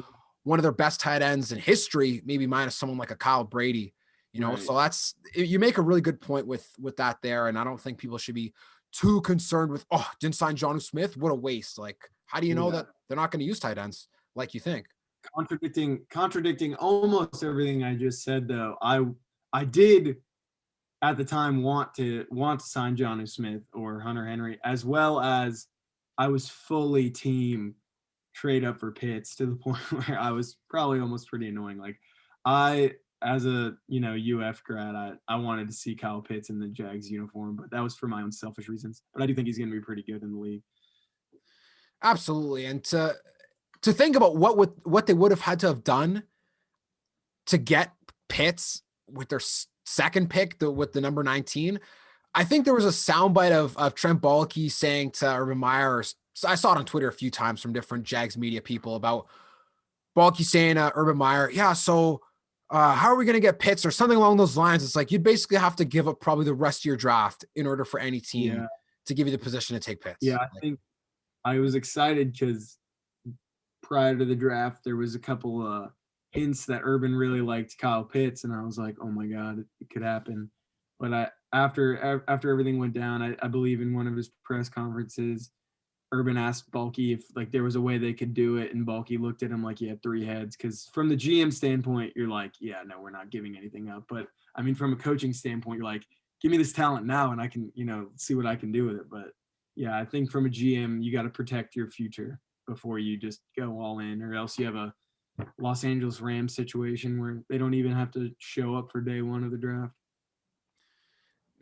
one of their best tight ends in history, maybe minus someone like a Kyle Brady, Right. So you make a really good point with that there. And I don't think people should be too concerned with, oh, didn't sign Jonnu Smith. What a waste. Like, how do you know that they're not going to use tight ends like you think? Contradicting almost everything I just said, though. I did at the time want to sign Jonnu Smith or Hunter Henry, as well as I was fully team trade up for Pitts, to the point where I was probably almost pretty annoying. Like, as a UF grad, I wanted to see Kyle Pitts in the Jags uniform, but that was for my own selfish reasons. But I do think he's going to be pretty good in the league. Absolutely. And to think about what they would have had to have done to get Pitts with their second pick, with the number 19. I think there was a soundbite of Trent Baalke saying to Urban Meyer, I saw it on Twitter a few times from different Jags media people, about Baalke saying to Urban Meyer, yeah, so how are we going to get Pitts, or something along those lines? It's like, you'd basically have to give up probably the rest of your draft in order for any team to give you the position to take Pitts. Yeah, I think I was excited because prior to the draft, there was a couple hints that Urban really liked Kyle Pitts, and I was like, oh my God, it could happen. But after everything went down, I believe in one of his press conferences, Urban asked Bulky if like there was a way they could do it, and Bulky looked at him like he had 3 heads. Because from the GM standpoint, you're like, yeah, no, we're not giving anything up. But I mean, from a coaching standpoint, you're like, give me this talent now, and I can, see what I can do with it. But yeah, I think from a GM, you got to protect your future before you just go all in, or else you have a Los Angeles Rams situation where they don't even have to show up for day 1 of the draft.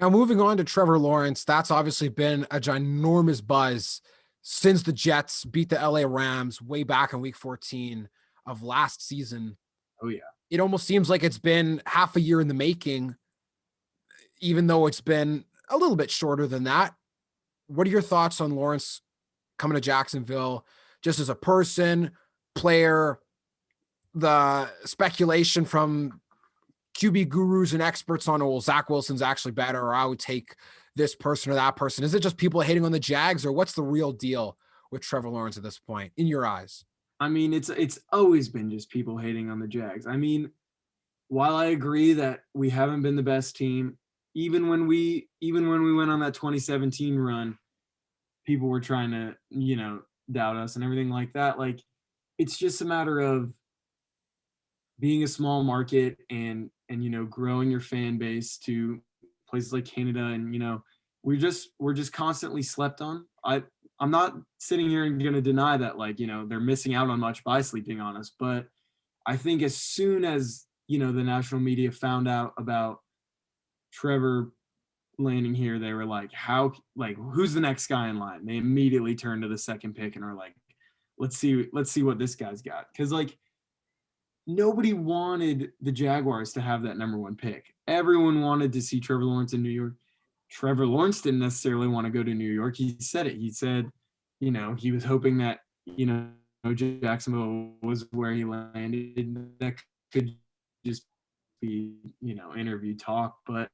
Now, moving on to Trevor Lawrence, that's obviously been a ginormous buzz since the Jets beat the LA Rams way back in week 14 of last season. Oh, yeah. It almost seems like it's been half a year in the making, even though it's been a little bit shorter than that. What are your thoughts on Lawrence coming to Jacksonville, just as a person, player, the speculation from QB gurus and experts on, well, Zach Wilson's actually better, or I would take this person or that person? Is it just people hating on the Jags, or what's the real deal with Trevor Lawrence at this point, in your eyes? I mean, it's always been just people hating on the Jags. I mean, while I agree that we haven't been the best team, even when we went on that 2017 run, people were trying to, doubt us and everything like that. Like, it's just a matter of being a small market and growing your fan base to places like Canada, and we're just constantly slept on. I'm not sitting here and going to deny that, like, they're missing out on much by sleeping on us, but I think as soon as the national media found out about Trevor landing here, they were like, who's the next guy in line? They immediately turned to the second pick and are like, let's see what this guy's got. Because like, nobody wanted the Jaguars to have that number 1 pick. Everyone wanted to see Trevor Lawrence in New York. Trevor Lawrence didn't necessarily want to go to New York. He said it. He said, he was hoping that, Jacksonville was where he landed. That could just be, interview talk. But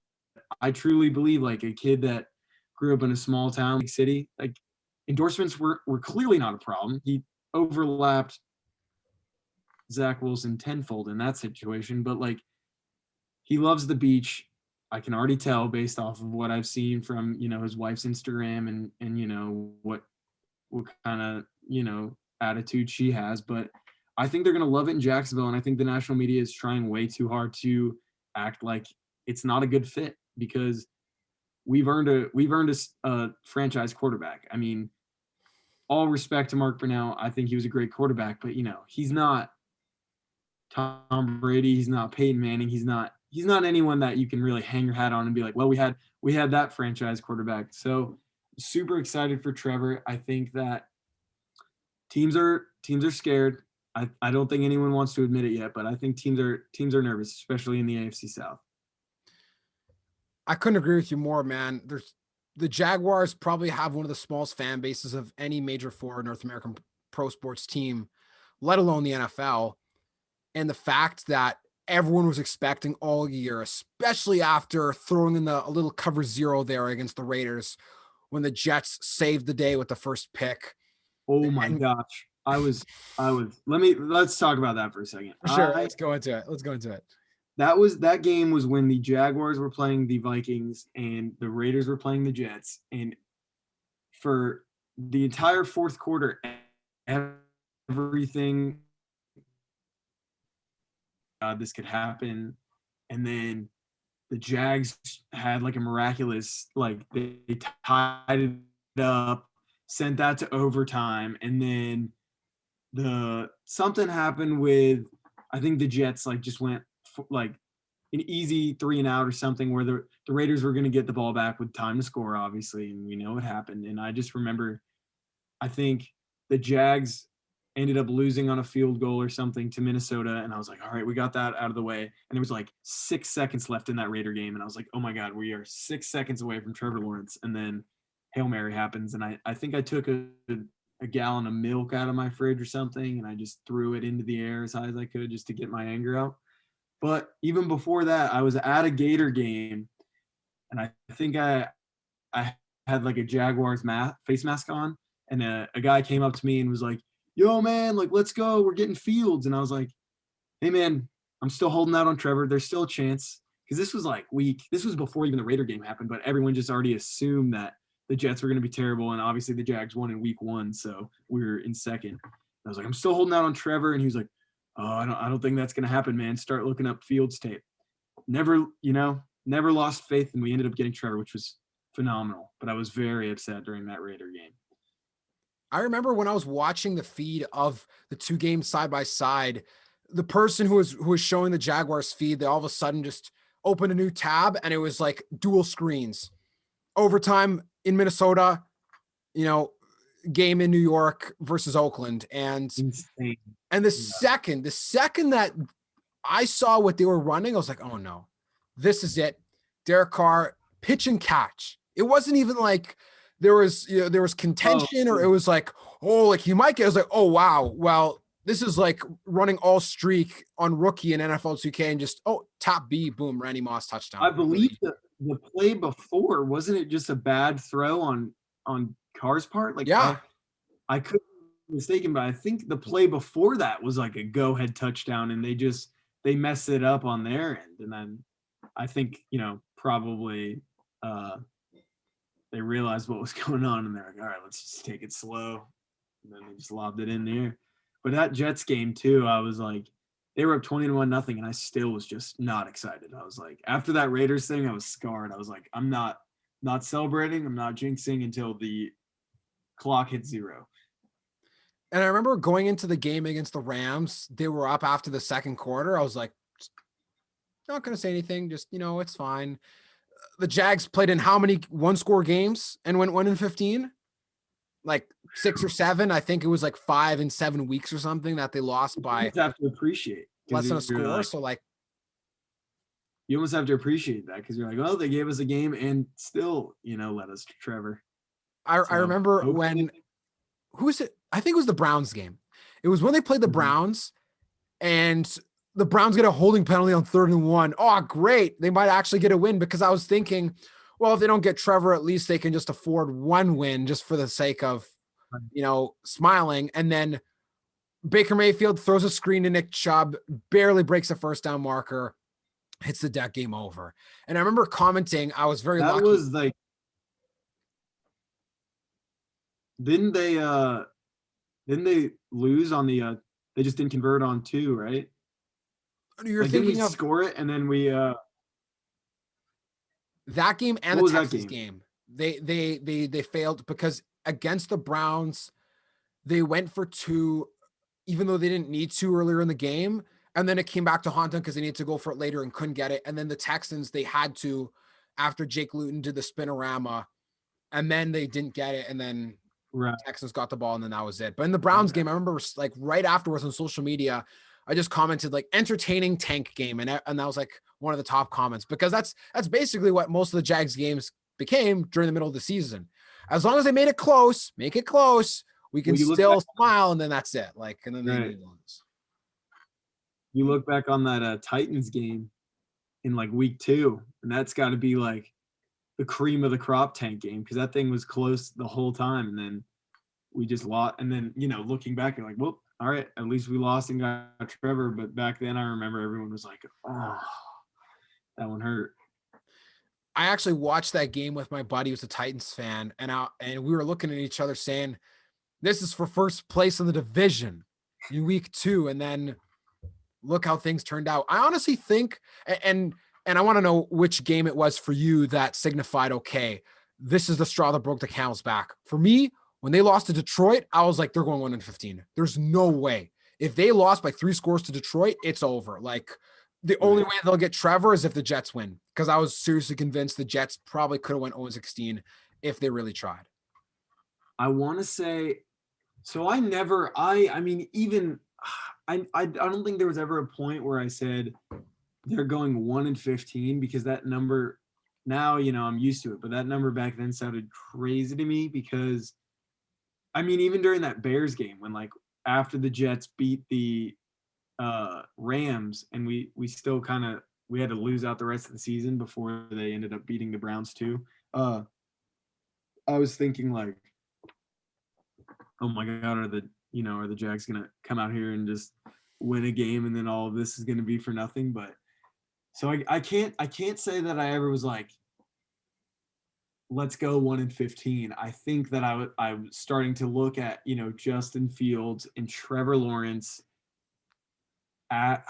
I truly believe, like, a kid that grew up in a small town, like city, like, endorsements were clearly not a problem. He overlapped Zach Wilson tenfold in that situation, but like, he loves the beach. I can already tell based off of what I've seen from, his wife's Instagram and what kind of, attitude she has. But I think they're going to love it in Jacksonville. And I think the national media is trying way too hard to act like it's not a good fit, because we've earned a franchise quarterback. I mean, all respect to Mark Brunell. I think he was a great quarterback, but he's not Tom Brady. He's not Peyton Manning. He's not anyone that you can really hang your hat on and be like, well, we had that franchise quarterback. So super excited for Trevor. I think that teams are scared. I don't think anyone wants to admit it yet, but I think teams are nervous, especially in the AFC South. I couldn't agree with you more, man. The Jaguars probably have one of the smallest fan bases of any major 4 North American pro sports team, let alone the NFL. And the fact that everyone was expecting all year, especially after throwing in a little cover 0 there against the Raiders when the Jets saved the day with the first pick. Oh my gosh. Let's talk about that for a second. Sure. Let's go into it. That game was when the Jaguars were playing the Vikings and the Raiders were playing the Jets. And for the entire fourth quarter, everything, this could happen. And then the Jags had like a miraculous, like they tied it up, sent that to overtime. And then something happened with, I think the Jets like just went like an easy 3-and-out or something, where the Raiders were going to get the ball back with time to score, obviously. And what happened. And I just remember, I think the Jags ended up losing on a field goal or something to Minnesota. And I was like, all right, we got that out of the way. And there was like 6 seconds left in that Raider game. And I was like, oh my God, we are 6 seconds away from Trevor Lawrence. And then Hail Mary happens. And I think I took a gallon of milk out of my fridge or something, and I just threw it into the air as high as I could just to get my anger out. But even before that, I was at a Gator game, and I think I had like a Jaguars face mask on, and a guy came up to me and was like, yo, man, like, let's go. We're getting Fields. And I was like, hey, man, I'm still holding out on Trevor. There's still a chance. Because this was before even the Raider game happened, but everyone just already assumed that the Jets were going to be terrible, and obviously the Jags won in week 1, so we were in second. I was like, I'm still holding out on Trevor, and he was like, oh, I don't think that's going to happen, man. Start looking up Fields tape. Never lost faith, and we ended up getting Trevor, which was phenomenal. But I was very upset during that Raider game. I remember when I was watching the feed of the two games side by side, the person who was showing the Jaguars feed, they all of a sudden just opened a new tab and it was like dual screens. Overtime in Minnesota, game in New York versus Oakland. And Insane. the second that I saw what they were running, I was like, oh no, this is it. Derek Carr, pitch and catch. It wasn't even like there was contention or it was like, oh, like he might get. I was like, oh wow, well, this is like running all streak on rookie in NFL 2K and just tap B, boom, Randy Moss touchdown. I believe the play before, wasn't it just a bad throw on Carr's part? Like, yeah, I could be mistaken, but I think the play before that was like a go-ahead touchdown, and they messed it up on their end, and then I think probably they realized what was going on, and they're like, all right, let's just take it slow, and then they just lobbed it in there. But that Jets game too, I was like, they were up 20-1-0, and I still was just not excited. I was like, after that Raiders thing, I was scarred. I was like, I'm not celebrating. I'm not jinxing until the clock hits 0. And I remember going into the game against the Rams, they were up after the second quarter. I was like, not going to say anything. Just, it's fine. The Jags played in how many 1-score games and went 1-15? Like 6 or 7. I think it was like 5 and 7 weeks or something that they lost by. You have to appreciate less than a score. Like, so like, you almost have to appreciate that because you're like, oh, they gave us a game and still, let us Trevor. I remember when, who was it? I think it was the Browns game. It was when they played the Browns and the Browns get a holding penalty on 3rd and 1. Oh, great. They might actually get a win because I was thinking, well, if they don't get Trevor, at least they can just afford one win just for the sake of, smiling. And then Baker Mayfield throws a screen to Nick Chubb, barely breaks a first down marker, hits the deck, game over. And I remember commenting, I was very lucky. That was like, didn't they lose on the, they just didn't convert on 2, right? You're like, thinking of score it and then we, that game and the Texas game. They failed because against the Browns, they went for 2, even though they didn't need to earlier in the game. And then it came back to haunt them because they needed to go for it later and couldn't get it. And then the Texans, they had to, after Jake Luton did the spinorama, and then they didn't get it. And then Texans got the ball, and then that was it. But in the Browns game, I remember like right afterwards on social media, I just commented like entertaining tank game. And that was like one of the top comments because that's basically what most of the Jags games became during the middle of the season. As long as they made it close, make it close, we can still smile. And then that's it. Like, and then they lose. You look back on that Titans game in like week 2, and that's got to be like the cream of the crop tank game because that thing was close the whole time, and then we just lost. And then looking back, you're like, well, all right, at least we lost and got Trevor. But back then, I remember everyone was like, oh, that one hurt. I actually watched that game with my buddy who's a Titans fan, and we were looking at each other saying, this is for first place in the division in week 2, and then look how things turned out. I honestly think, and I want to know which game it was for you that signified, okay, this is the straw that broke the camel's back. For me, when they lost to Detroit, I was like, they're going 1-15. There's no way. If they lost by 3 scores to Detroit, it's over. Like, the only way they'll get Trevor is if the Jets win, because I was seriously convinced the Jets probably could have went 0-16 if they really tried. I want to say, so I don't think there was ever a point where I said they're going 1-15 because that number now, I'm used to it, but that number back then sounded crazy to me because even during that Bears game when like after the Jets beat the Rams and we still we had to lose out the rest of the season before they ended up beating the Browns too. I was thinking like, oh my God, are the Jags going to come out here and just win a game and then all of this is going to be for nothing? But so I can't say that I ever was like, let's go 1-15. I think that I'm starting to look at, Justin Fields and Trevor Lawrence at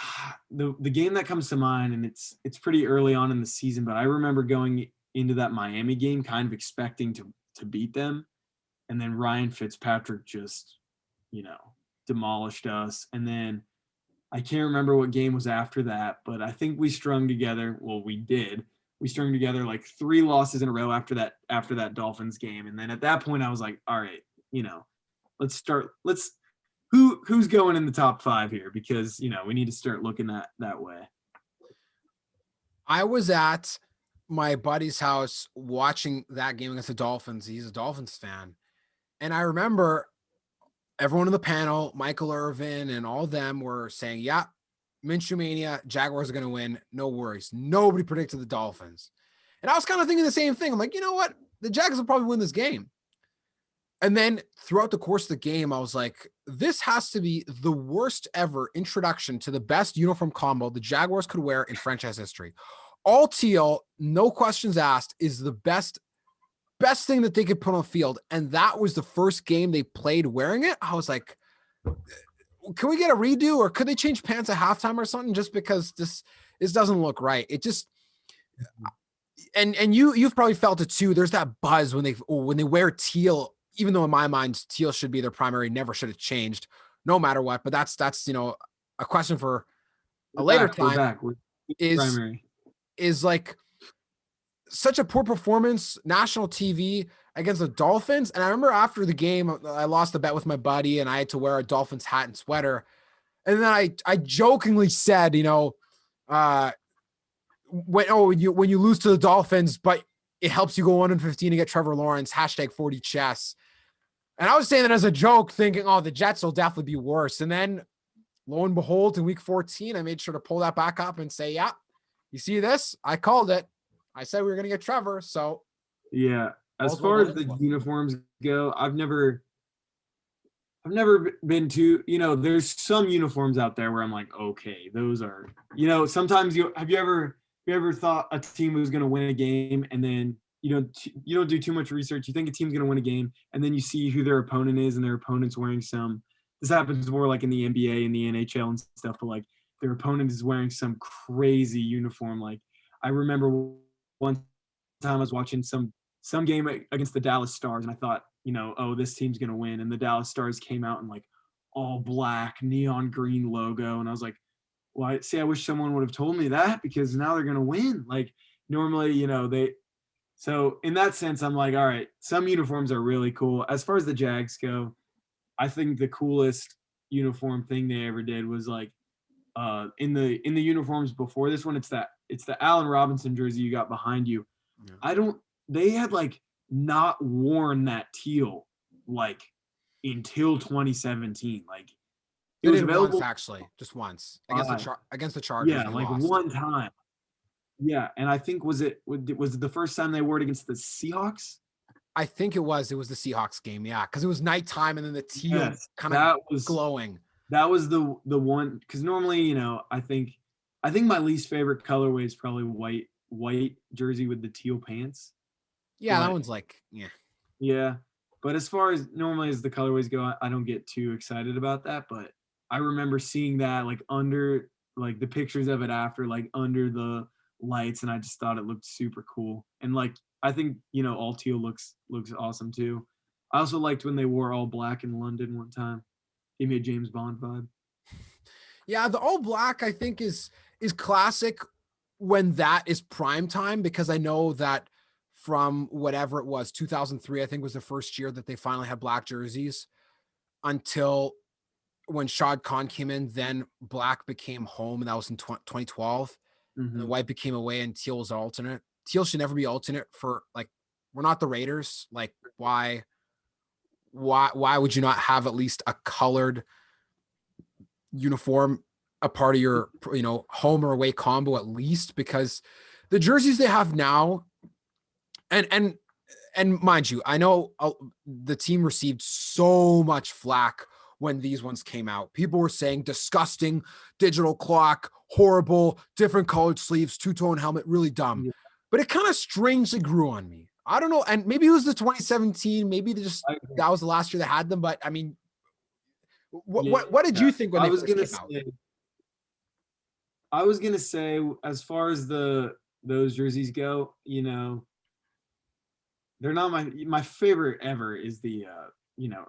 the game that comes to mind, and it's pretty early on in the season, but I remember going into that Miami game kind of expecting to beat them, and then Ryan Fitzpatrick just, demolished us. And then I can't remember what game was after that, but I think we strung together. Well, we did. We strung together like 3 losses in a row after that Dolphins game. And then at that point I was like, all right, let's start. Who's going in the top 5 here? Because, we need to start looking at that way. I was at my buddy's house watching that game against the Dolphins. He's a Dolphins fan. And I remember everyone in the panel, Michael Irvin and all of them were saying, yeah, Minshew Mania, Jaguars are going to win. No worries. Nobody predicted the Dolphins. And I was kind of thinking the same thing. I'm like, you know what? The Jags will probably win this game. And then throughout the course of the game, I was like, this has to be the worst ever introduction to the best uniform combo the Jaguars could wear in franchise history. All teal, no questions asked, is the best thing that they could put on the field. And that was the first game they played wearing it. I was like, can we get a redo, or could they change pants at halftime or something? Just because this doesn't look right. It just, and you've probably felt it too. There's that buzz when they wear teal, even though in my mind, teal should be their primary, never should have changed no matter what. But that's, a question for a later time. Is like such a poor performance, national TV against the Dolphins. And I remember after the game, I lost the bet with my buddy and I had to wear a Dolphins hat and sweater. And then I jokingly said, when you lose to the Dolphins, but it helps you go 1-15 to get Trevor Lawrence, #40chess. And I was saying that as a joke, thinking, oh, the Jets will definitely be worse. And then lo and behold, in week 14, I made sure to pull that back up and say, yeah, you see this? I called it. I said we were going to get Trevor. So yeah, as far as the uniforms go, I've never been to, there's some uniforms out there where I'm like, okay, those are, sometimes have you ever thought a team was going to win a game and then you don't do too much research. You think a team's going to win a game and then you see who their opponent is and their opponent's wearing this happens more like in the NBA and the NHL and stuff, but like their opponent is wearing some crazy uniform. Like I remember one time I was watching some game against the Dallas Stars and I thought, oh, this team's going to win. And the Dallas Stars came out in like all black, neon green logo. And I was like, well, I wish someone would have told me that because now they're going to win. Like normally, so in that sense, I'm like, all right, some uniforms are really cool. As far as the Jags go, I think the coolest uniform thing they ever did was like in the uniforms before this one, it's the Allen Robinson jersey you got behind you. Yeah. They had like not worn that teal like until 2017. Like it was available actually, just once against the Chargers. Yeah, like lost. One time. Yeah, and I think was it the first time they wore it against the Seahawks? I think it was the Seahawks game. Yeah, because it was nighttime and then the teal kind of was glowing. That was the one, because normally, I think my least favorite colorway is probably white jersey with the teal pants. Yeah, that one's like, yeah. Yeah, but as far as normally as the colorways go, I don't get too excited about that. But I remember seeing that like under like the pictures of it after like under the lights, and I just thought it looked super cool. And like I think all teal looks awesome too. I also liked when they wore all black in London one time. Gave me a James Bond vibe. Yeah, the all black I think is classic when that is prime time, because I know that from whatever it was, 2003, I think was the first year that they finally had black jerseys, until when Shad Khan came in, then black became home, and that was in 2012. Mm-hmm. And white became away, and teal was alternate. Teal should never be alternate for, like, we're not the Raiders. Like, why would you not have at least a colored uniform, a part of your, home or away combo at least? Because the jerseys they have now, and mind you, I know the team received so much flack when these ones came out. People were saying disgusting, digital clock, horrible, different colored sleeves, two-tone helmet, really dumb. Yeah. But it kind of strangely grew on me. I don't know. And maybe it was the 2017. Maybe I agree. that was the last year they had them. But I mean, Yeah, what did you think when I they was first gonna came out? say, I was gonna say, as far as those jerseys go, they're not my favorite ever is the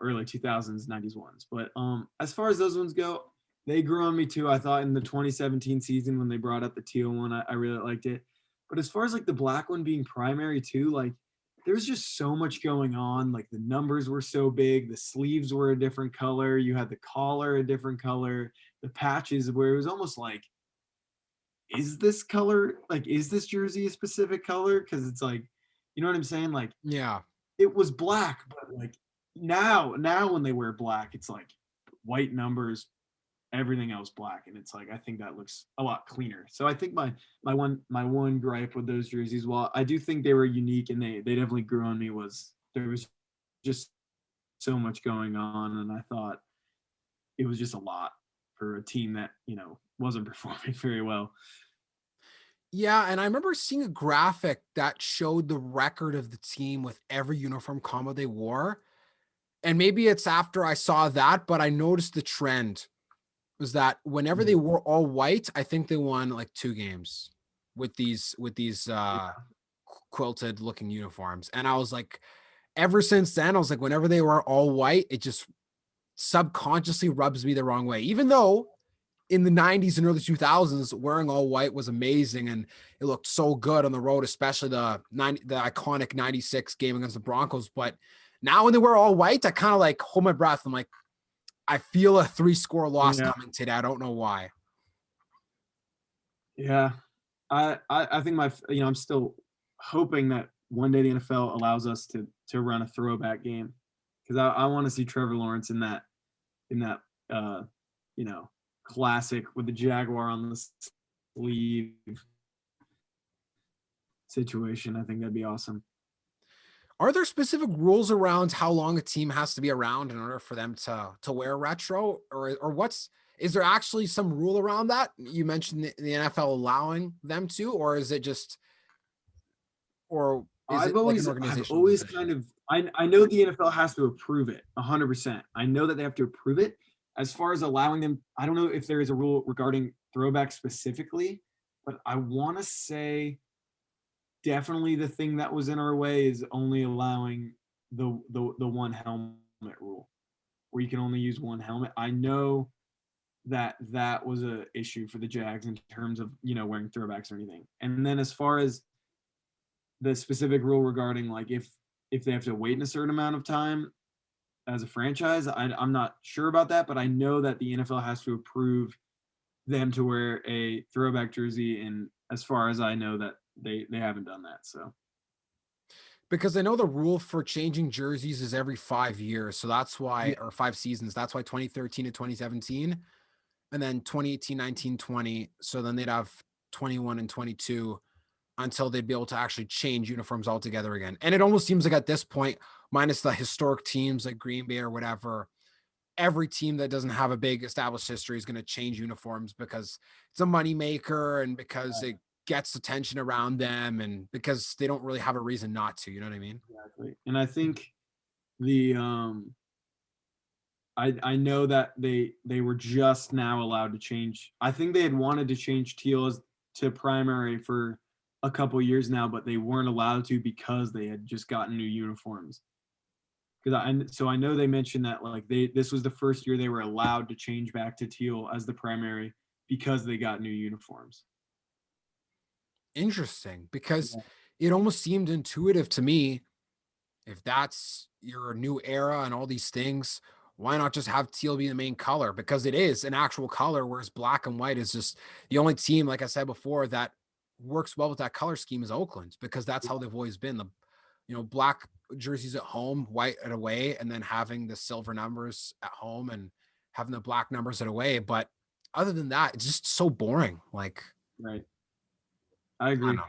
early 2000s 90s ones, but as far as those ones go, they grew on me too. I thought in the 2017 season when they brought up the teal one, I really liked it. But as far as like the black one being primary too, like there's just so much going on. Like the numbers were so big, the sleeves were a different color, you had the collar a different color, the patches where it was almost like, is this color, like is this jersey a specific color? Because it's like, you know what I'm saying? Like Yeah. it was black, but like now when they wear black, it's like white numbers, everything else black, and it's like I think that looks a lot cleaner. So I think my one gripe with those jerseys, while I do think they were unique and they definitely grew on me, was there was just so much going on, and I thought it was just a lot for a team that wasn't performing very well. Yeah, and I remember seeing a graphic that showed the record of the team with every uniform combo they wore. And maybe it's after I saw that, but I noticed the trend was that whenever they Mhm. wore all white, I think they won like 2 games with these Yeah, quilted looking uniforms. And I was like, ever since then, I was like, whenever they were all white, it just subconsciously rubs me the wrong way. Even though in the 90s and early 2000s, wearing all white was amazing and it looked so good on the road, especially the iconic 96 game against the Broncos. But now when they wear all white, I kind of like hold my breath. I'm like, I feel a 3-score loss yeah, coming today. I don't know why. yeah. I think I'm still hoping that one day the NFL allows us to run a throwback game, because I want to see Trevor Lawrence in that uh you know classic with the Jaguar on the sleeve situation. I think that'd be awesome. Are there specific rules around how long a team has to be around in order for them to wear retro, or what's is there actually some rule around that? You mentioned the NFL allowing them to, or is it just or is I've it like an always I've organizational always decision? kind of I know the NFL has to approve it 100%. I know that they have to approve it. As far as allowing them, I don't know if there is a rule regarding throwback specifically, but I want to say definitely the thing that was in our way is only allowing the one helmet rule, where you can only use one helmet. I know that that was a issue for the Jags in terms of wearing throwbacks or anything. And then as far as the specific rule regarding like if they have to wait in a certain amount of time as a franchise, I'm not sure about that, but I know that the NFL has to approve them to wear a throwback jersey, and as far as I know, that they haven't done that. So Because I know the rule for changing jerseys is every 5 years. So that's yeah, why, or 5 seasons. That's why 2013 to 2017, and then 2018, 19, 20. So then they'd have 21 and 22 until they'd be able to actually change uniforms altogether again. And it almost seems like at this point, minus the historic teams like Green Bay or whatever, every team that doesn't have a big established history is going to change uniforms because it's a moneymaker and because it gets attention around them and because they don't really have a reason not to. You know what I mean? exactly. And I think the I know that they were just now allowed to change. I think they had wanted to change teal as to primary for a couple years now, but they weren't allowed to because they had just gotten new uniforms. So I know they mentioned that like this was the first year they were allowed to change back to teal as the primary because they got new uniforms. Interesting because Yeah, it almost seemed intuitive to me. If that's your new era and all these things, why not just have teal be the main color? Because it is an actual color, whereas black and white is just the only team, like I said before, that works well with that color scheme is Oakland, because that's how they've always been. Black jerseys at home, white at away, and then having the silver numbers at home and having the black numbers at away. But other than that, it's just so boring. Like, right. I I don't agree. know.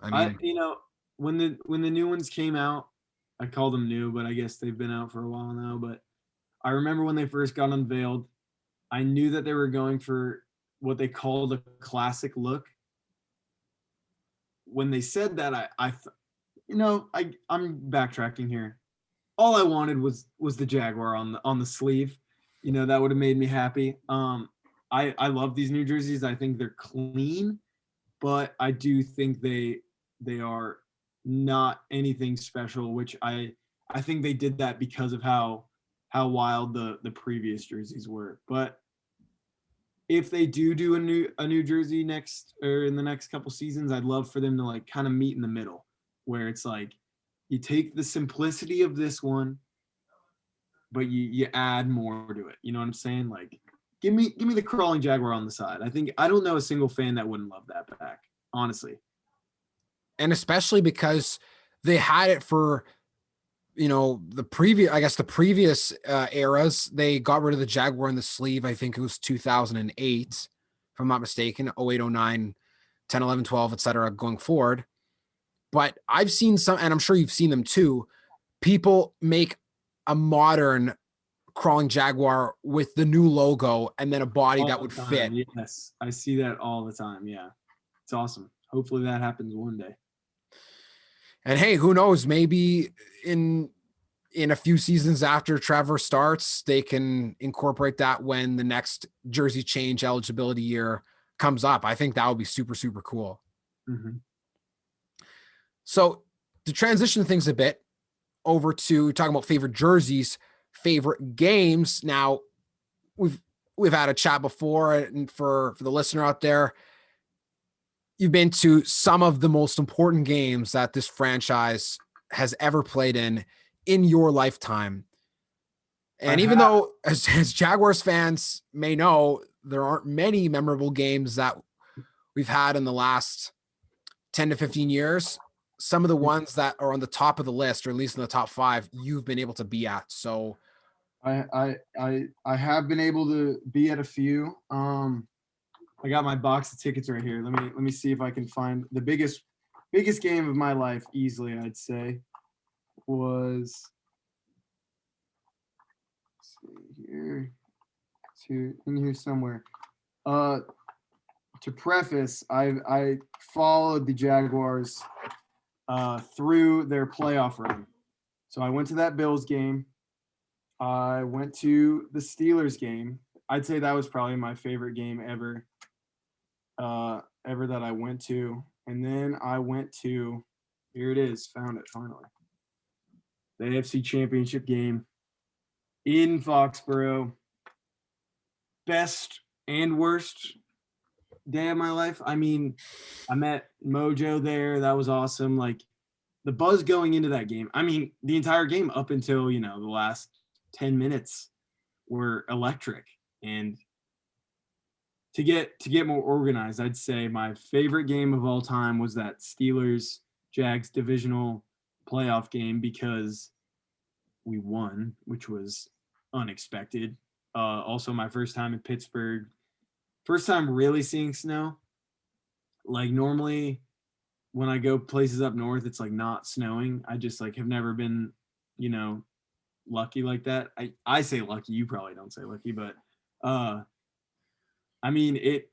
I I mean, when the new ones came out, I call them new, but I guess they've been out for a while now. But I remember when they first got unveiled, I knew that they were going for what they called a classic look. When they said that, I'm backtracking here. All I wanted was the Jaguar on the sleeve. That would have made me happy. I love these new jerseys. I think they're clean, but I do think they are not anything special, which I think they did that because of how wild the previous jerseys were. But if they do a new jersey next or in the next couple seasons, I'd love for them to like kind of meet in the middle, where it's like you take the simplicity of this one, but you add more to it. You know what I'm saying? Like give me the crawling jaguar on the side. I don't know a single fan that wouldn't love that back, honestly. And especially because they had it for the previous eras. They got rid of the Jaguar in the sleeve. I think it was 2008, if I'm not mistaken. 08, 09, 10, 11, 12, etc. going forward. But I've seen some, and I'm sure you've seen them too, people make a modern crawling Jaguar with the new logo and then a body All that the would time, fit. yes. I see that all the time. Yeah. It's awesome. Hopefully that happens one day. And hey, who knows? Maybe in a few seasons after Trevor starts, they can incorporate that when the next jersey change eligibility year comes up. I think that would be super, super cool. Mm-hmm. So to transition things a bit over to talking about favorite jerseys, favorite games. Now we've had a chat before, and for the listener out there, you've been to some of the most important games that this franchise has ever played in your lifetime. And even though, as Jaguars fans may know, there aren't many memorable games that we've had in the last 10 to 15 years, some of the ones that are on the top of the list, or at least in the top 5, you've been able to be at. So I have been able to be at a few. I got my box of tickets right here. Let me see if I can find the biggest game of my life easily, I'd say, was here. It's here in here somewhere. To preface, I followed the Jaguars through their playoff run. So I went to that Bills game. I went to the Steelers game. I'd say that was probably my favorite game ever that I went to. And then I went to, here it is, found it finally. The AFC Championship game in Foxborough. Best and worst day of my life. I mean, I met Mojo there. That was awesome. Like the buzz going into that game. I mean, the entire game up until, the last 10 minutes were electric. And to get more organized, I'd say my favorite game of all time was that Steelers Jags divisional playoff game because we won, which was unexpected. Also my first time in Pittsburgh, first time really seeing snow. Like normally when I go places up north, it's like not snowing. I just like have never been, lucky like that. I say lucky, you probably don't say lucky, but I mean, it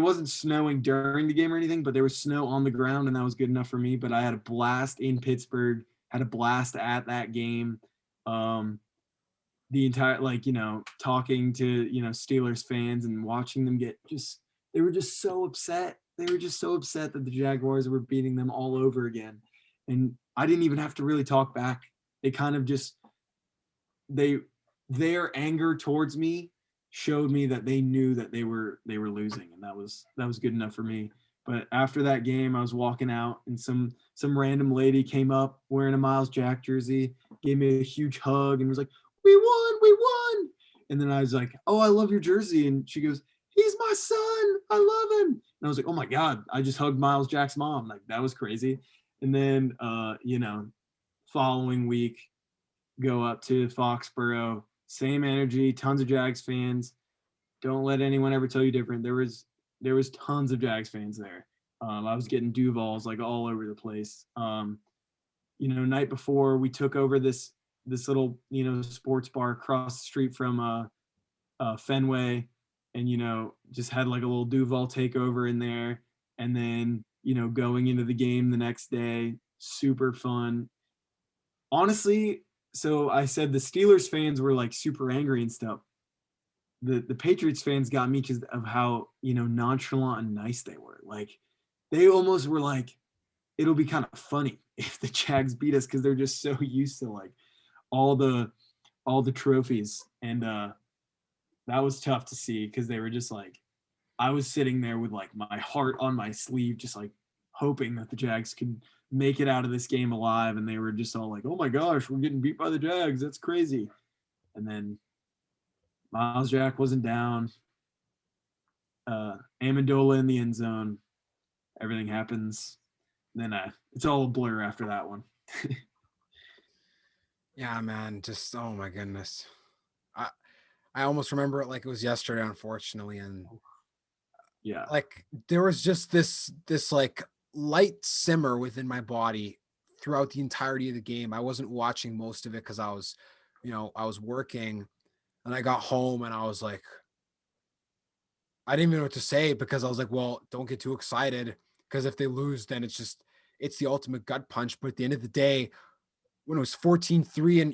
wasn't snowing during the game or anything, but there was snow on the ground, and that was good enough for me. But I had a blast in Pittsburgh, had a blast at that game. The entire talking to Steelers fans and watching them they were just so upset. They were just so upset that the Jaguars were beating them all over again, and I didn't even have to really talk back. They kind of just their anger towards me showed me that they knew that they were losing, and that was good enough for me. But after that game, I was walking out, and some random lady came up wearing a Miles Jack jersey, gave me a huge hug, and was like, "We won, we won!" And then I was like, "Oh, I love your jersey," and she goes, "He's my son, I love him." And I was like, "Oh my god, I just hugged Miles Jack's mom!" Like that was crazy. And then, following week, go up to Foxborough. Same energy, tons of Jags fans. Don't let anyone ever tell you different. There was tons of Jags fans there. I was getting Duvals like all over the place. Night before we took over this little sports bar across the street from Fenway, and just had like a little Duval takeover in there. And then going into the game the next day, super fun. Honestly, so I said the Steelers fans were like super angry and stuff. The Patriots fans got me because of how, nonchalant and nice they were. Like they almost were like, it'll be kind of funny if the Jags beat us, because they're just so used to like all the trophies. And that was tough to see, because they were just like, I was sitting there with like my heart on my sleeve, just like hoping that the Jags could make it out of this game alive. And they were just all like, oh my gosh, we're getting beat by the Jags. That's crazy. And then Miles Jack wasn't down. Amendola in the end zone. Everything happens. Then it's all a blur after that one. Yeah, man. Just, oh my goodness. I I almost remember it like it was yesterday, unfortunately. And Yeah. like there was just this like light simmer within my body throughout the entirety of the game. I wasn't watching most of it because I was working, and I got home and I was like, I didn't even know what to say, because I was like, well, don't get too excited, because if they lose, then it's the ultimate gut punch. But at the end of the day, when it was 14-3, and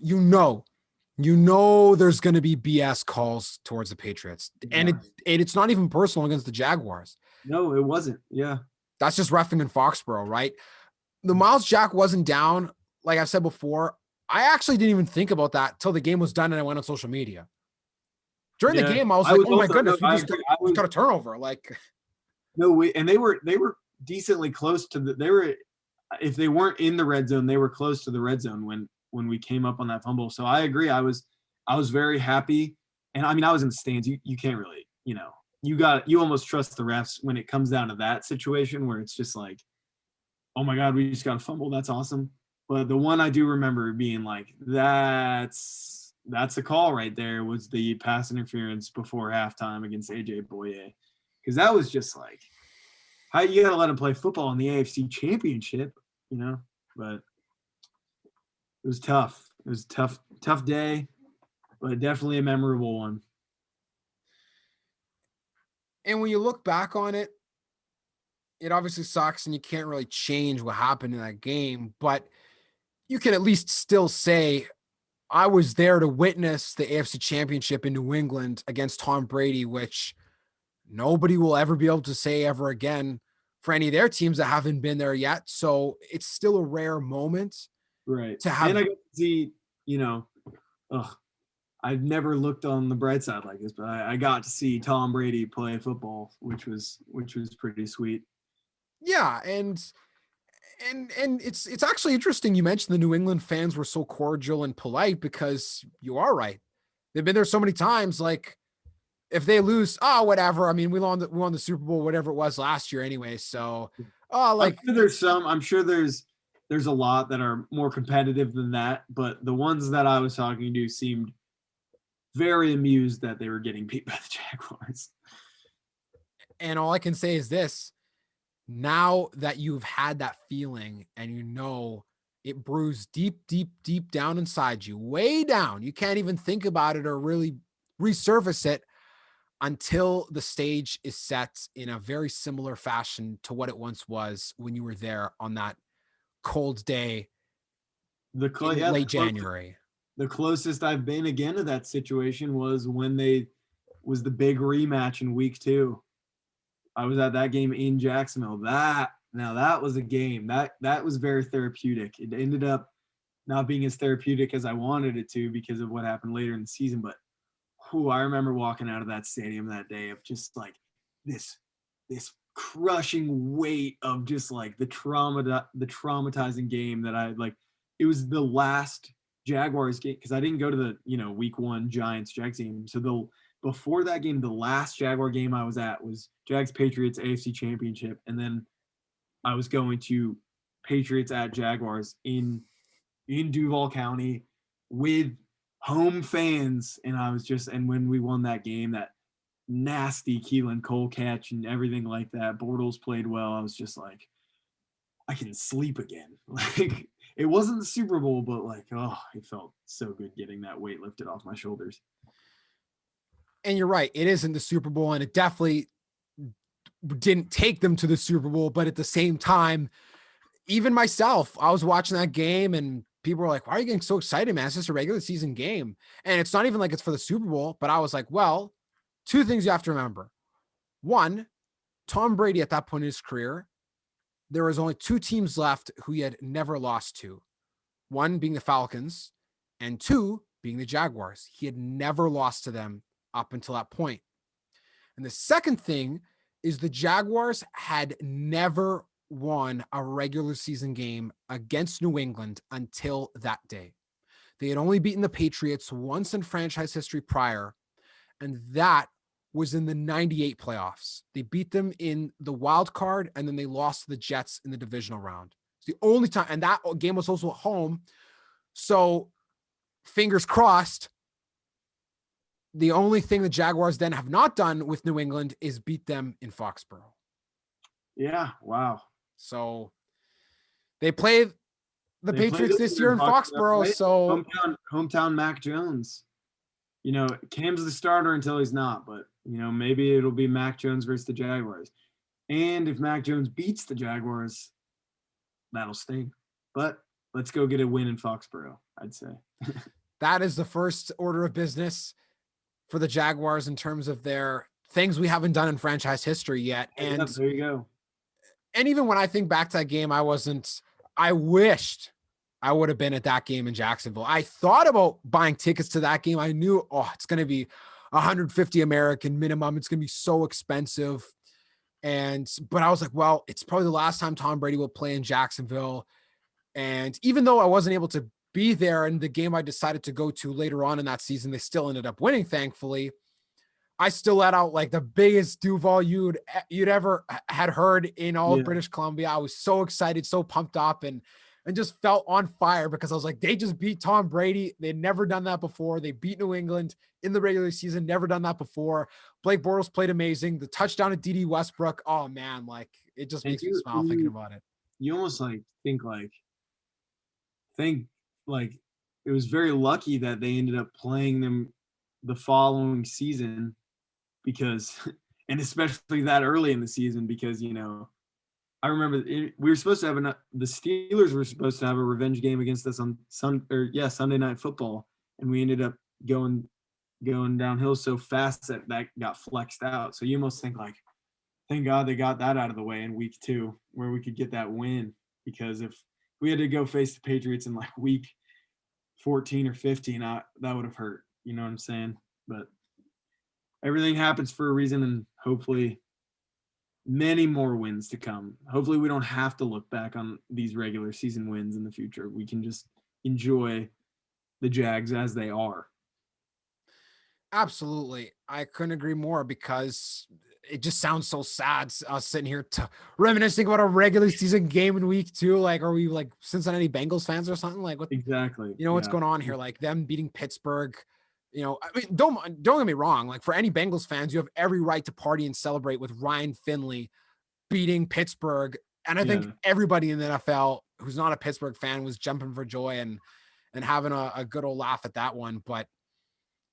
there's going to be BS calls towards the Patriots, and Yeah. it's not even personal against the Jaguars. No, it wasn't. Yeah. That's just reffing in Foxborough, right? The Miles Jack wasn't down. Like I've said before, I actually didn't even think about that till the game was done and I went on social media. During the Yeah. game, I was I like, was oh my also, goodness, no, I we agree. I was, got a turnover. Like, no, and they were decently close to they were, if they weren't in the red zone, they were close to the red zone when we came up on that fumble. So I agree. I was very happy. And I mean, I was in the stands. You can't really, you almost trust the refs when it comes down to that situation where it's just like, oh my God, we just got a fumble. That's awesome. But the one I do remember being like, that's a call right there, was the pass interference before halftime against AJ Boye. Because that was just like, how you got to let him play football in the AFC Championship, But it was tough. It was a tough day, but definitely a memorable one. and when you look back on it, it obviously sucks and you can't really change what happened in that game, but you can at least still say, I was there to witness the AFC Championship in New England against Tom Brady, which nobody will ever be able to say ever again for any of their teams that haven't been there yet. So it's still a rare moment Right. to have. And I got to see, ugh, I've never looked on the bright side like this, but I got to see Tom Brady play football, which was pretty sweet. Yeah, and it's actually interesting you mentioned the New England fans were so cordial and polite, because you are right. They've been there so many times. Like, if they lose, oh, whatever. I mean, we won the Super Bowl, whatever it was last year anyway. So, oh, I'm like, sure there's a lot that are more competitive than that, but the ones that I was talking to seemed very amused that they were getting beat by the Jaguars. and all I can say is this: now that you've had that feeling and it brews deep, deep, deep down inside you, way down, you can't even think about it or really resurface it until the stage is set in a very similar fashion to what it once was when you were there on that cold day in Yeah, late January. the closest I've been again to that situation was when was the big rematch in week 2. I was at that game in Jacksonville. That was a game that was very therapeutic. It ended up not being as therapeutic as I wanted it to because of what happened later in the season. But I remember walking out of that stadium that day of just like this crushing weight of just like the traumatizing game that I like. It was the last Jaguars game, because I didn't go to the week 1 Giants Jags game. So before that game, the last Jaguar game I was at was Jags Patriots AFC Championship, and then I was going to Patriots at Jaguars in Duval County with home fans. And and when we won that game, that nasty Keelan Cole catch and everything like that, Bortles played well. I was just like, I can sleep again. Like, it wasn't the Super Bowl, but like, oh, it felt so good getting that weight lifted off my shoulders. And you're right, it isn't the Super Bowl, and it definitely didn't take them to the Super Bowl, but at the same time, even myself, I was watching that game and people were like, why are you getting so excited, man? It's just a regular season game. And it's not even like it's for the Super Bowl. But I was like, well, two things you have to remember. One, Tom Brady at that point in his career, there was only two teams left who he had never lost to. One being the Falcons, and two being the Jaguars. He had never lost to them up until that point. And the second thing is the Jaguars had never won a regular season game against New England until that day. They had only beaten the Patriots once in franchise history prior, and that was in the 98 playoffs. They beat them in the wild card, and then they lost to the Jets in the divisional round. It's the only time, and that game was also at home. So fingers crossed. The only thing the Jaguars then have not done with New England is beat them in Foxborough. Yeah. Wow. So they play the Patriots this year in Foxborough. Right? So hometown Mac Jones. You know, Cam's the starter until he's not, but maybe it'll be Mac Jones versus the Jaguars. And if Mac Jones beats the Jaguars, that'll sting. But let's go get a win in Foxborough, I'd say. that is the first order of business for the Jaguars in terms of their things we haven't done in franchise history yet. And there you go. And even when I think back to that game, I wished I would have been at that game in Jacksonville. I thought about buying tickets to that game. I knew, it's going to be 150 American minimum. It's going to be so expensive. But I was like, well, it's probably the last time Tom Brady will play in Jacksonville. And even though I wasn't able to be there in the game I decided to go to later on in that season, they still ended up winning, thankfully. I still let out like the biggest Duval you'd ever had heard in all of British Columbia. I was so excited, so pumped up, and just felt on fire because I was like, they just beat Tom Brady. They'd never done that before. They beat New England in the regular season, never done that before. Blake Bortles played amazing. The touchdown at D.D. Westbrook, oh man, like it just makes me smile thinking about it. You almost think it was very lucky that they ended up playing them the following season because, and especially that early in the season, because, I remember we were supposed to have the Steelers were supposed to have a revenge game against us on Sunday Night Football. And we ended up going downhill so fast that got flexed out. So you almost think like, thank God they got that out of the way in week 2 where we could get that win, because if we had to go face the Patriots in like week 14 or 15, that would have hurt. You know what I'm saying? But everything happens for a reason, and hopefully many more wins to come. Hopefully we don't have to look back on these regular season wins in the future. We can just enjoy the Jags as they are. Absolutely. I couldn't agree more, because it just sounds so sad us sitting here reminiscing about a regular season game in week 2. Like, are we like Cincinnati Bengals fans or something? Like, what exactly? What's going on here? Like them beating Pittsburgh. I mean, don't get me wrong. Like, for any Bengals fans, you have every right to party and celebrate with Ryan Finley beating Pittsburgh. And I think everybody in the NFL who's not a Pittsburgh fan was jumping for joy and having a good old laugh at that one. But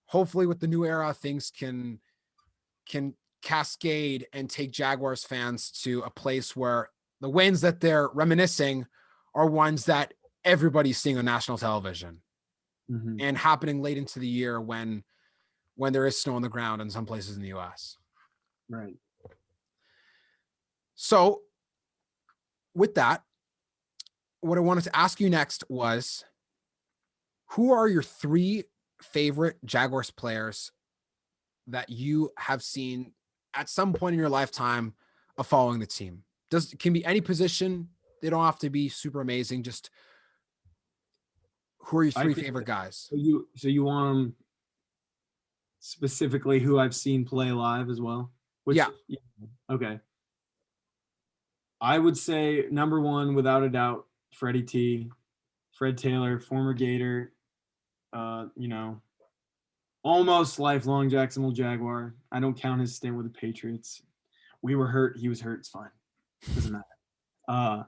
hopefully with the new era, things can cascade and take Jaguars fans to a place where the wins that they're reminiscing are ones that everybody's seeing on national television. Mm-hmm. And happening late into the year when there is snow on the ground in some places in the US. Right. So with that, what I wanted to ask you next was, who are your 3 favorite Jaguars players that you have seen at some point in your lifetime of following the team? It can be any position. They don't have to be super amazing. Just who are your 3 favorite guys? So you want them specifically who I've seen play live as well? Yeah. Okay. I would say number 1, without a doubt, Fred Taylor, former Gator, almost lifelong Jacksonville Jaguar. I don't count his stint with the Patriots. We were hurt. He was hurt. It's fine. Doesn't matter.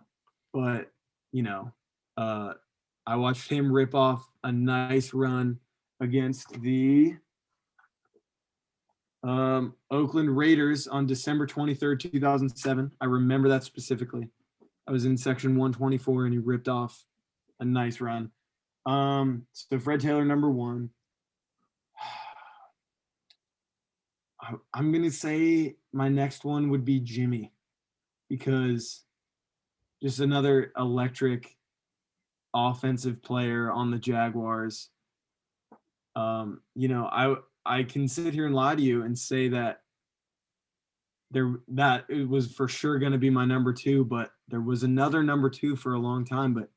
But I watched him rip off a nice run against the Oakland Raiders on December 23rd, 2007. I remember that specifically. I was in section 124 and he ripped off a nice run. So Fred Taylor, number one. I'm going to say my next one would be Jimmy, because just another electric offensive player on the Jaguars. I can sit here and lie to you and say that it was for sure going to be my number two, but there was another number two for a long time, but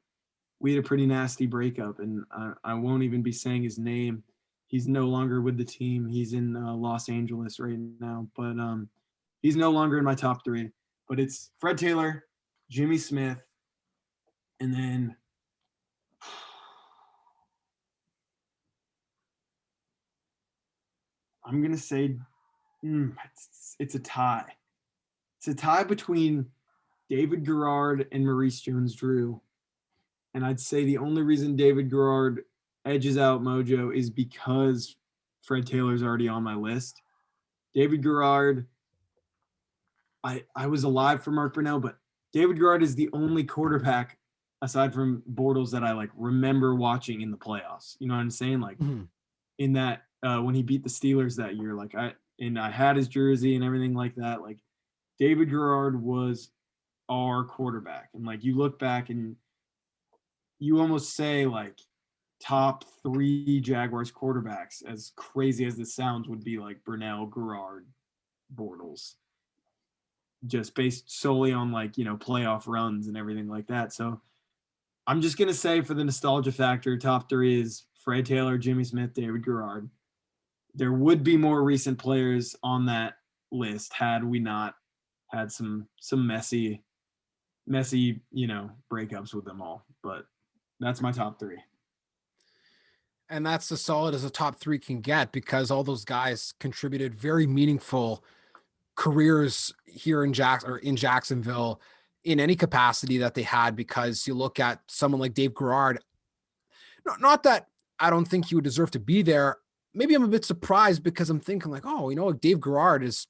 we had a pretty nasty breakup, and I won't even be saying his name. He's no longer with the team. He's in Los Angeles right now, but he's no longer in my top three. But it's Fred Taylor, Jimmy Smith, and then I'm gonna say it's a tie. It's a tie between David Garrard and Maurice Jones-Drew, and I'd say the only reason David Garrard edges out Mojo is because Fred Taylor's already on my list. David Garrard, I was alive for Mark Brunell, but David Garrard is the only quarterback aside from Bortles that I like remember watching in the playoffs. You know what I'm saying? Like in that when he beat the Steelers that year, like I had his jersey and everything like that. Like David Garrard was our quarterback, and like you look back and you almost say like top three Jaguars quarterbacks, as crazy as this sounds, would be like Brunell, Garrard, Bortles, just based solely on like, playoff runs and everything like that. So I'm just going to say, for the nostalgia factor, top three is Fred Taylor, Jimmy Smith, David Garrard. There would be more recent players on that list had we not had some messy, breakups with them all. But that's my top three. And that's as solid as a top three can get, because all those guys contributed very meaningful careers here in Jacksonville in any capacity that they had. Because you look at someone like Dave Garrard, not that I don't think he would deserve to be there. Maybe I'm a bit surprised, because I'm thinking like, Dave Garrard is,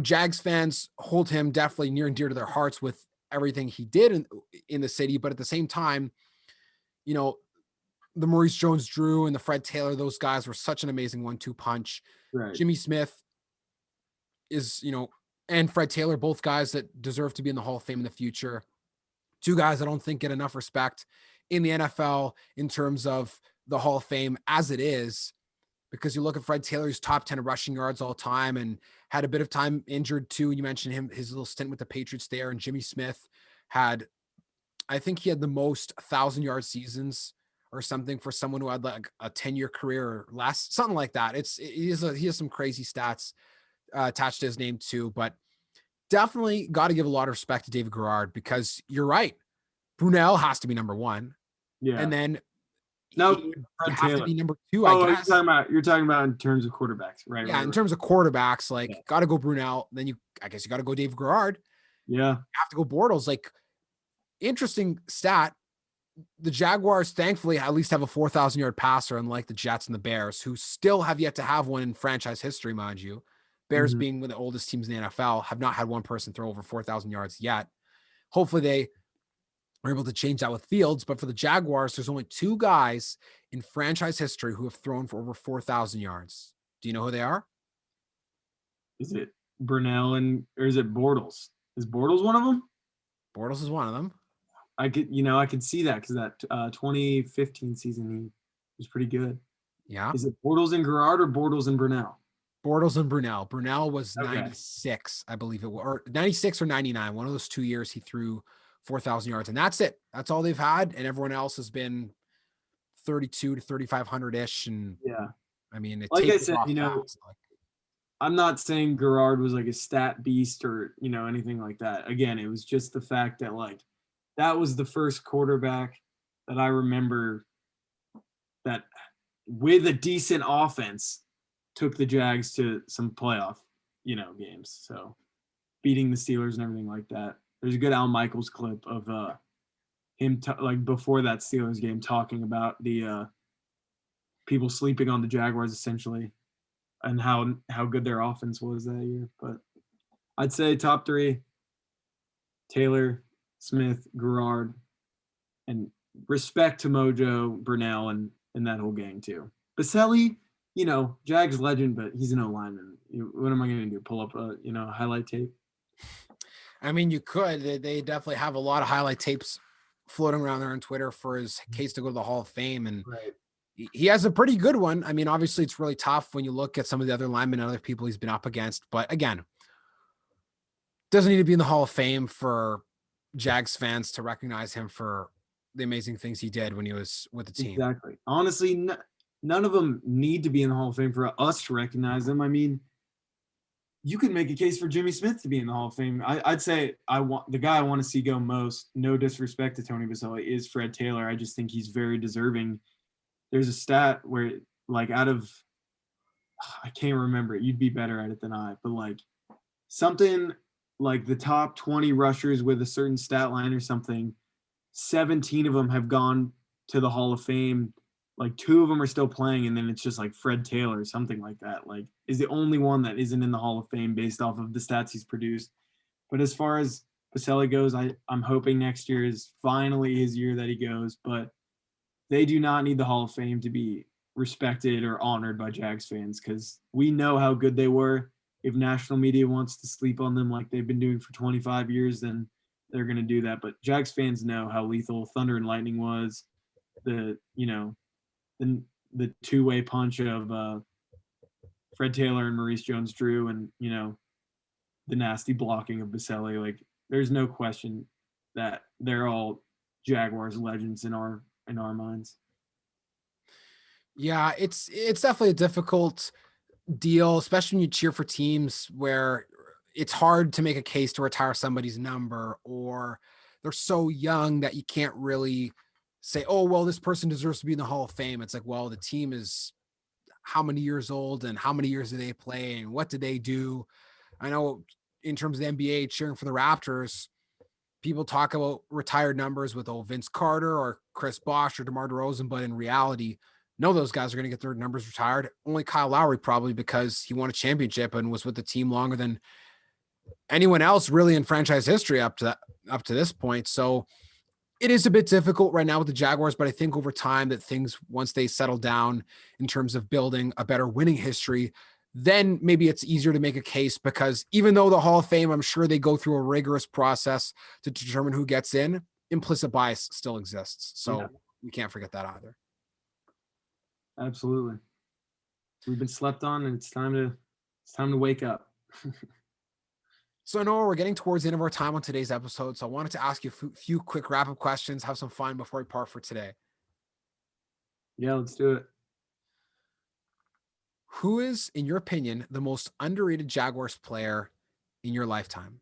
Jags fans hold him definitely near and dear to their hearts with everything he did in the city. But at the same time, the Maurice Jones-Drew and the Fred Taylor, those guys were such an amazing 1-2 punch. Right. Jimmy Smith is, and Fred Taylor, both guys that deserve to be in the Hall of Fame in the future. Two guys I don't think get enough respect in the NFL in terms of the Hall of Fame as it is, because you look at Fred Taylor's top 10 rushing yards all time and had a bit of time injured too. You mentioned his little stint with the Patriots there. And Jimmy Smith I think he had the most 1,000-yard seasons or something for someone who had like a 10-year career or less, something like that. He has some crazy stats attached to his name too, but definitely got to give a lot of respect to David Garrard, because you're right. Brunell has to be number one. Yeah. And then no, Fred Taylor to be number two, I guess. You're talking about in terms of quarterbacks, right? Yeah, in terms of quarterbacks, like got to go Brunell. Then I guess you got to go David Garrard. Yeah. You have to go Bortles. Like, interesting stat. The Jaguars, thankfully, at least have a 4,000-yard passer, unlike the Jets and the Bears, who still have yet to have one in franchise history, mind you. Bears being one of the oldest teams in the NFL, have not had one person throw over 4,000 yards yet. Hopefully they are able to change that with Fields. But for the Jaguars, there's only two guys in franchise history who have thrown for over 4,000 yards. Do you know who they are? Is it Brunell or is it Bortles? Is Bortles one of them? Bortles is one of them. I could see that, because that 2015 season he was pretty good. Yeah. Is it Bortles and Garrard or Bortles and Brunell? Bortles and Brunell. Brunell was 96, I believe it was, or 96 or 99. One of those 2 years he threw 4,000 yards, and that's it. That's all they've had, and everyone else has been 32 to 3,500 ish. And yeah, I mean, it like I takes said, fast. I'm not saying Garrard was like a stat beast or anything like that. Again, it was just the fact that like that was the first quarterback that I remember that with a decent offense took the Jags to some playoff, games. So beating the Steelers and everything like that. There's a good Al Michaels clip of him like before that Steelers game talking about the people sleeping on the Jaguars essentially, and how good their offense was that year. But I'd say top three: Taylor, Smith, Garrard, and respect to Mojo, Burnell, and that whole gang too. Baselli, Jags legend, but he's an O lineman. What am I going to do? Pull up a highlight tape? I mean, you could. They definitely have a lot of highlight tapes floating around there on Twitter for his case to go to the Hall of Fame, and Right. he has a pretty good one. I mean, obviously, it's really tough when you look at some of the other linemen and other people he's been up against. But again, doesn't need to be in the Hall of Fame for Jags fans to recognize him for the amazing things he did when he was with the team. Exactly. Honestly, none of them need to be in the Hall of Fame for us to recognize them. I mean, you could make a case for Jimmy Smith to be in the Hall of Fame. I'd say the guy I want to see go most, no disrespect to Tony Baselli, is Fred Taylor. I just think he's very deserving. There's a stat where, like, out of, I can't remember it. You'd be better at it than I, but like something like the top 20 rushers with a certain stat line or something, 17 of them have gone to the Hall of Fame. Like 2 of them are still playing, and then it's just like Fred Taylor or something like that. Like, is the only one that isn't in the Hall of Fame based off of the stats he's produced. But as far as Baselli goes, I'm hoping next year is finally his year that he goes. But they do not need the Hall of Fame to be respected or honored by Jags fans, because we know how good they were. If national media wants to sleep on them like they've been doing for 25 years, then they're going to do that. But Jags fans know how lethal Thunder and Lightning was. The two-way punch of Fred Taylor and Maurice Jones-Drew, and the nasty blocking of Baselli. Like, there's no question that they're all Jaguars legends in our minds. Yeah, it's definitely a difficult deal, especially when you cheer for teams where it's hard to make a case to retire somebody's number, or they're so young that you can't really say, oh, well, this person deserves to be in the Hall of Fame. It's like, well, the team is how many years old and how many years do they play and what did they do? I know in terms of the NBA, cheering for the Raptors, people talk about retired numbers with Vince Carter or Chris Bosh or DeMar DeRozan, but in reality, none of those guys are going to get their numbers retired. Only Kyle Lowry, probably because he won a championship and was with the team longer than anyone else really in franchise history up to this point. So it is a bit difficult right now with the Jaguars, but I think over time that things, once they settle down in terms of building a better winning history, then maybe it's easier to make a case, because even though the Hall of Fame, I'm sure they go through a rigorous process to determine who gets in, implicit bias still exists. So we can't forget that either. Absolutely. We've been slept on, and it's time to wake up. So I know we're getting towards the end of our time on today's episode, so I wanted to ask you a few quick wrap-up questions, have some fun before we part for today. Yeah, let's do it. Who is, in your opinion, the most underrated Jaguars player in your lifetime?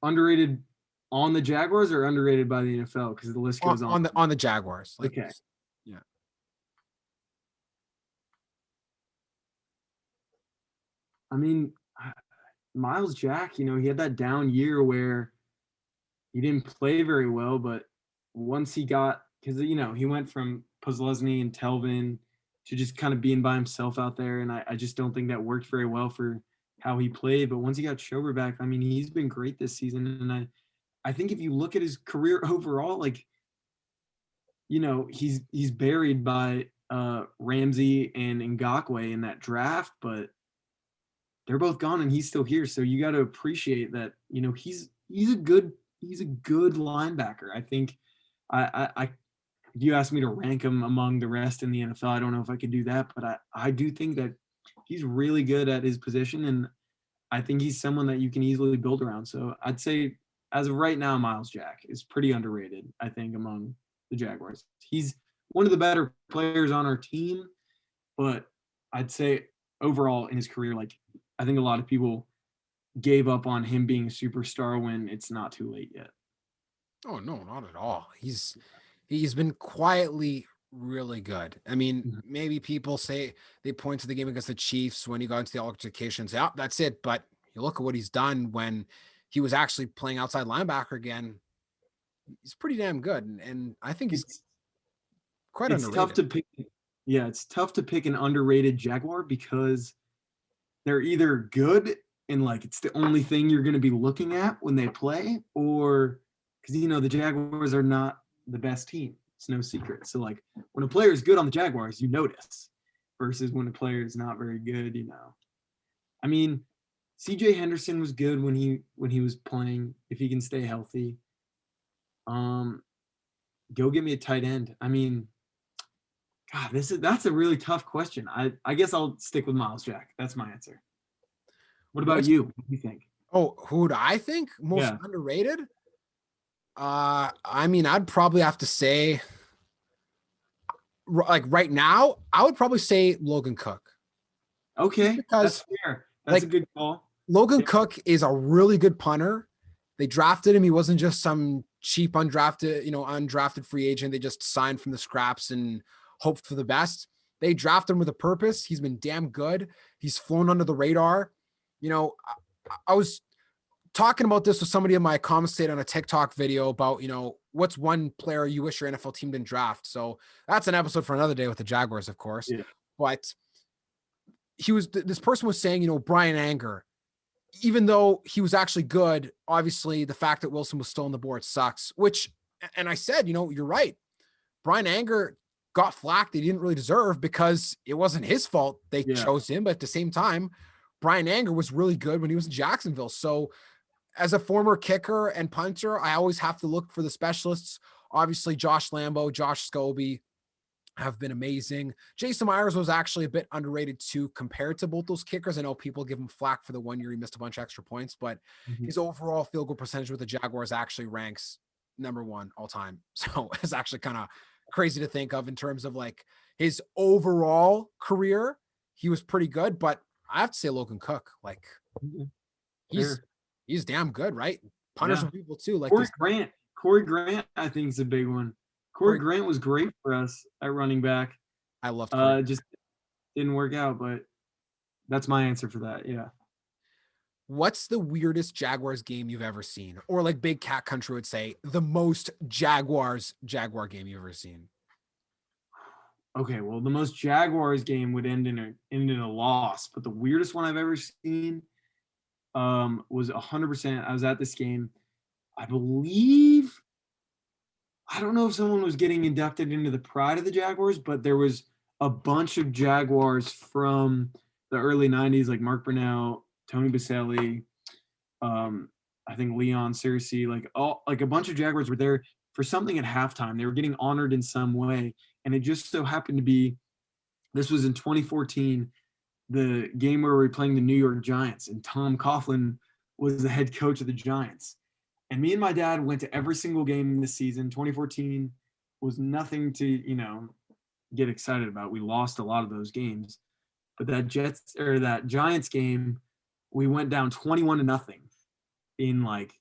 Underrated on the Jaguars or underrated by the NFL? Because the list goes on. On the Jaguars. Like, okay. Yeah. I mean, Miles Jack, he had that down year where he didn't play very well, but once he got, because, he went from Posluszny and Telvin to just kind of being by himself out there, and I just don't think that worked very well for how he played. But once he got Schober back, I mean, he's been great this season, and I think if you look at his career overall, like, he's buried by Ramsey and Ngakoue in that draft, but they're both gone and he's still here. So you got to appreciate that, he's a good linebacker. I think if you ask me to rank him among the rest in the NFL, I don't know if I could do that, but I do think that he's really good at his position, and I think he's someone that you can easily build around. So I'd say as of right now, Miles Jack is pretty underrated, I think, among the Jaguars. He's one of the better players on our team, but I'd say overall in his career, like, I think a lot of people gave up on him being a superstar when it's not too late yet. Oh, no, not at all. He's been quietly really good. I mean, maybe people say they point to the game against the Chiefs when he got into the altercation and say, oh, that's it. But you look at what he's done when he was actually playing outside linebacker again. He's pretty damn good. And I think he's quite underrated. Tough to pick. Yeah, it's tough to pick an underrated Jaguar because they're either good and like it's the only thing you're going to be looking at when they play, or because the Jaguars are not the best team. It's no secret. So like when a player is good on the Jaguars, you notice, versus when a player is not very good. I mean, CJ Henderson was good when he was playing, if he can stay healthy. Go get me a tight end. I mean, God, that's a really tough question. I guess I'll stick with Miles Jack. That's my answer. What about What's you? What do you think? who do I think most Yeah. underrated? I mean, I'd probably have to say, like right now, I would probably say Logan Cook, just Okay, that's because fair. That's a like good call. Logan Yeah. Cook is a really good punter. They drafted him. He wasn't just some cheap undrafted free agent. They just signed from the scraps and hoped for the best. They drafted him with a purpose. He's been damn good. He's flown under the radar. I was talking about this with somebody in my comment state on a TikTok video about, what's one player you wish your NFL team didn't draft. So that's an episode for another day with the Jaguars, of course. Yeah. But this person was saying, Brian Anger, even though he was actually good, obviously the fact that Wilson was still on the board sucks, and I said, you're right. Brian Anger got flack that he didn't really deserve because it wasn't his fault they chose him. But at the same time, Brian Anger was really good when he was in Jacksonville. So as a former kicker and punter, I always have to look for the specialists. Obviously, Josh Lambo, Josh Scobie have been amazing. Jason Myers was actually a bit underrated too, compared to both those kickers. I know people give him flack for the 1 year he missed a bunch of extra points, but his overall field goal percentage with the Jaguars actually ranks number 1 all time. So it's actually kind of crazy to think of in terms of like his overall career. He was pretty good, but I have to say Logan Cook, like he's damn good, right? Punters for people too. Like Corey Grant, I think is a big one. Corey Grant was great for us at running back. I loved Corey. Just didn't work out, but that's my answer for that. Yeah. What's the weirdest Jaguars game you've ever seen? Or like Big Cat Country would say, the most Jaguar game you've ever seen? Okay, well, the most Jaguars game would end in a loss, but the weirdest one I've ever seen was 100%. I was at this game. I believe, I don't know if someone was getting inducted into the pride of the Jaguars, but there was a bunch of Jaguars from the early 90s, like Mark Brunell, Tony Baselli, I think Leon Searcy, like a bunch of Jaguars were there for something at halftime. They were getting honored in some way. And it just so happened to be, this was in 2014, the game where we were playing the New York Giants, and Tom Coughlin was the head coach of the Giants. And me and my dad went to every single game this season. 2014 was nothing to, get excited about. We lost a lot of those games. But that Giants game, we went down 21-0 in like,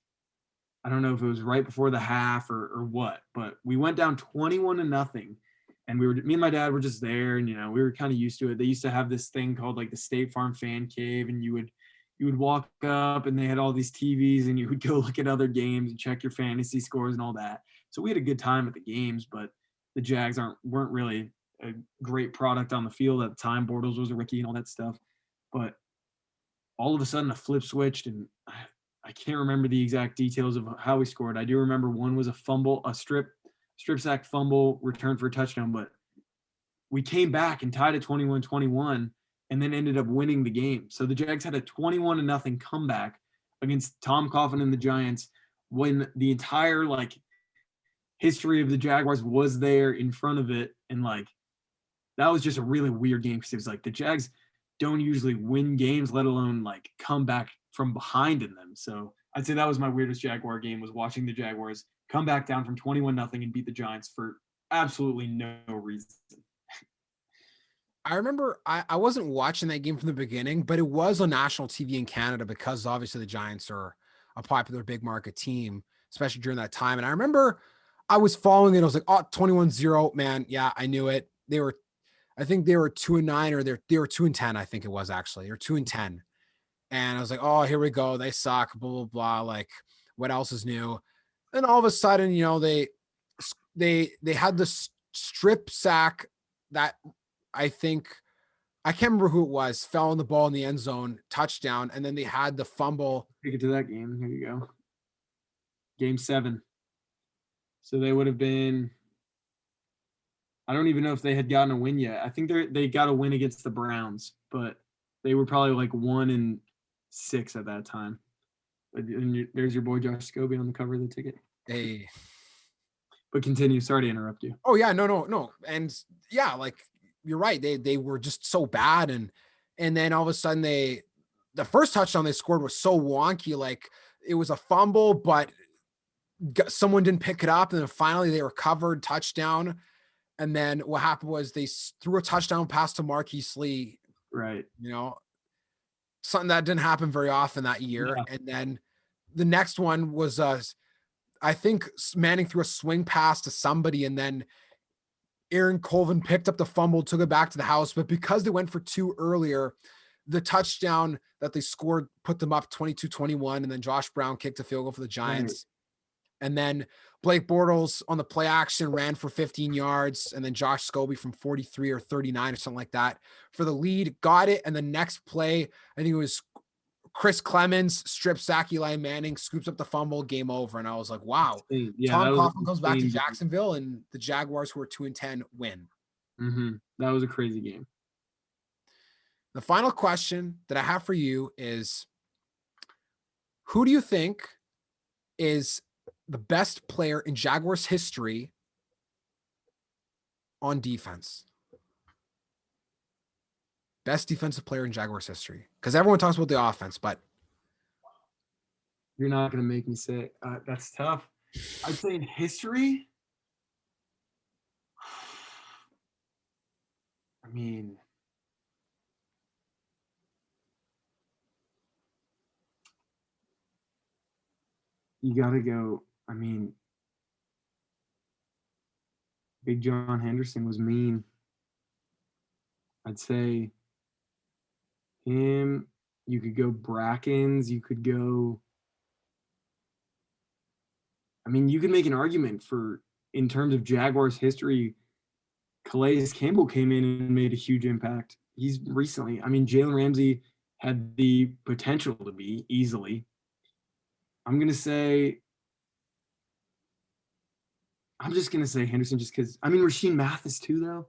I don't know if it was right before the half or what, but we went down 21-0. And me and my dad were just there, and we were kind of used to it. They used to have this thing called like the State Farm Fan Cave, and you would walk up, and they had all these TVs, and you would go look at other games and check your fantasy scores and all that. So we had a good time at the games, but the Jags weren't really a great product on the field at the time. Bortles was a rookie and all that stuff, but all of a sudden a flip switched, and I can't remember the exact details of how we scored. I do remember one was a fumble, a strip sack fumble, return for a touchdown, but we came back and tied at 21-21 and then ended up winning the game. So the Jags had a 21-0 comeback against Tom Coughlin and the Giants when the entire like history of the Jaguars was there in front of it. And like, that was just a really weird game, because it was like the Jags don't usually win games, let alone like come back from behind in them. So I'd say that was my weirdest Jaguar game, was watching the Jaguars come back down from 21-0 and beat the Giants for absolutely no reason. I remember I wasn't watching that game from the beginning, but it was on national TV in Canada because obviously the Giants are a popular big market team, especially during that time. And I remember I was following it. I was like, 21-0, man. Yeah, I knew it. I think they were 2-9, or they were 2-10. I think it was actually, or 2-10. And I was like, oh, here we go. They suck, blah, blah, blah. Like, what else is new? And all of a sudden, they had the strip sack that I think I can't remember who it was, fell on the ball in the end zone, touchdown, and then they had the fumble. Take it to that game. Here you go. Game 7. So they would have been. I don't even know if they had gotten a win yet. I think they got a win against the Browns, but they were probably like 1-6 at that time. And there's your boy Josh Scobie on the cover of the ticket. Hey. But continue. Sorry to interrupt you. Oh yeah, no. And yeah, like you're right. They were just so bad. And then all of a sudden the first touchdown they scored was so wonky. Like it was a fumble, but someone didn't pick it up. And then finally they recovered, touchdown. And then what happened was they threw a touchdown pass to Marquise Lee. Right. You know, something that didn't happen very often that year. Yeah. And then the next one was I think Manning threw a swing pass to somebody, and then Aaron Colvin picked up the fumble, took it back to the house. But because they went for 2 earlier, the touchdown that they scored put them up 22-21. And then Josh Brown kicked a field goal for the Giants. Right. And then Blake Bortles on the play action ran for 15 yards. And then Josh Scobie from 43 or 39 or something like that for the lead, got it. And the next play, I think it was Chris Clemens strip sack Eli Manning, scoops up the fumble, game over. And I was like, wow. Yeah, Tom Coughlin comes back to Jacksonville, and the Jaguars, who are 2-10, win. Mm-hmm. That was a crazy game. The final question that I have for you is, who do you think is the best player in Jaguars history on defense? Best defensive player in Jaguars history. Because everyone talks about the offense, but you're not going to make me say that's tough. I'd say in history, I mean, you got to go. I mean, Big John Henderson was mean. I'd say him. You could go Brackens. You could go. I mean, you could make an argument for, in terms of Jaguars history, Calais Campbell came in and made a huge impact. He's recently. I mean, Jalen Ramsey had the potential to be easily. I'm just going to say Henderson just because, I mean, Rasheed Mathis too, though.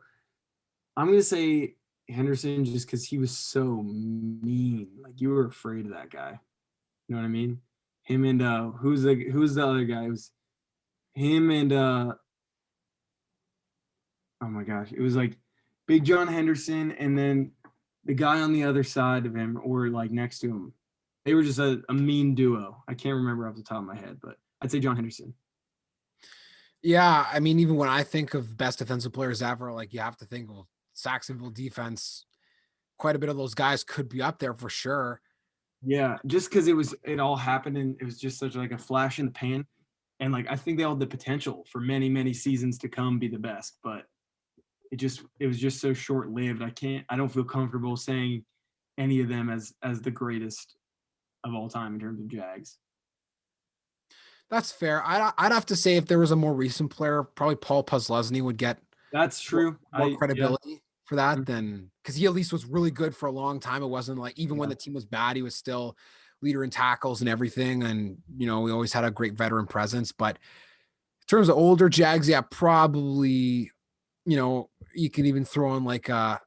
I'm going to say Henderson just because he was so mean. Like, you were afraid of that guy. You know what I mean? Him and, who's the other guy? It was him and, oh my gosh. It was like Big John Henderson and then the guy on the other side of him or like next to him. They were just a mean duo. I can't remember off the top of my head, but I'd say John Henderson. Yeah, I mean, even when I think of best defensive players ever, like you have to think, well, Saxonville defense, quite a bit of those guys could be up there for sure. Yeah, just because it all happened and it was just such like a flash in the pan. And like I think they all had the potential for many, many seasons to come be the best, but it was just so short-lived. I don't feel comfortable saying any of them as the greatest of all time in terms of Jags. That's fair. I'd have to say if there was a more recent player, probably Paul Posluszny would get that's true more credibility for that than because he at least was really good for a long time. It wasn't like even when the team was bad, he was still leader in tackles and everything. And we always had a great veteran presence. But in terms of older Jags, yeah, probably you can even throw on like a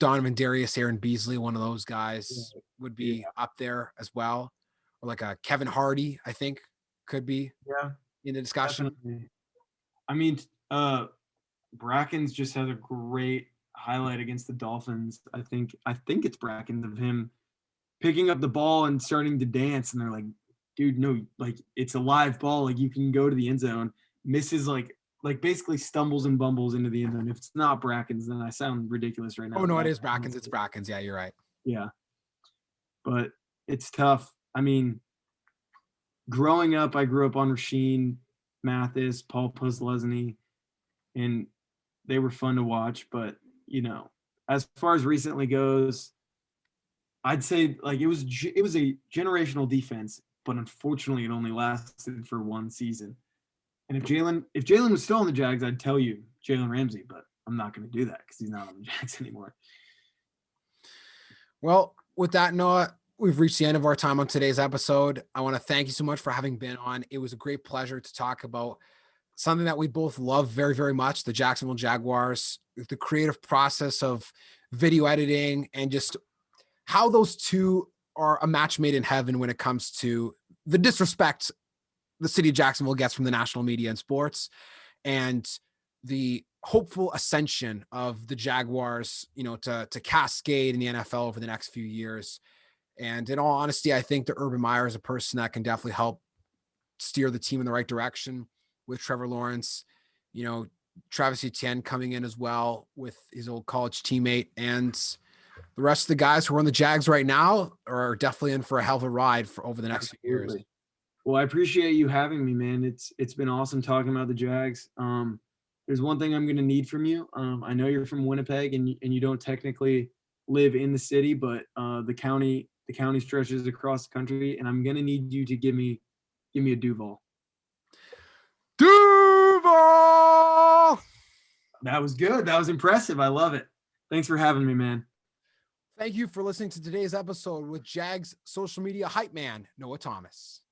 Donovan Darius, Aaron Beasley, one of those guys would be up there as well, or like a Kevin Hardy, I think. Could be in the discussion. Definitely. I mean, Brackens just had a great highlight against the Dolphins. I think it's Brackens of him picking up the ball and starting to dance, and they're like, dude, no, like it's a live ball, like you can go to the end zone. Misses like basically stumbles and bumbles into the end zone. If it's not Brackens, then I sound ridiculous right now. Oh no, it is Brackens. It's Brackens. Yeah, you're right. Yeah, but it's tough. I mean, growing up, I grew up on Rasheed Mathis, Paul Posluszny, and they were fun to watch. But as far as recently goes, I'd say like it was a generational defense, but unfortunately, it only lasted for one season. And if Jalen was still on the Jags, I'd tell you Jalen Ramsey, but I'm not going to do that because he's not on the Jags anymore. Well, with that, Noah, we've reached the end of our time on today's episode. I want to thank you so much for having been on. It was a great pleasure to talk about something that we both love very, very much, the Jacksonville Jaguars, the creative process of video editing, and just how those two are a match made in heaven when it comes to the disrespect the city of Jacksonville gets from the national media and sports, and the hopeful ascension of the Jaguars, to cascade in the NFL over the next few years. And in all honesty, I think that Urban Meyer is a person that can definitely help steer the team in the right direction with Trevor Lawrence, Travis Etienne coming in as well with his old college teammate, and the rest of the guys who are on the Jags right now are definitely in for a hell of a ride for over the next few years. Well, I appreciate you having me, man. It's been awesome talking about the Jags. There's one thing I'm going to need from you. I know you're from Winnipeg and you don't technically live in the city, but the county stretches across the country, and I'm going to need you to give me a Duval. Duval! That was good. That was impressive. I love it. Thanks for having me, man. Thank you for listening to today's episode with Jags social media hype man, Noah Thomas.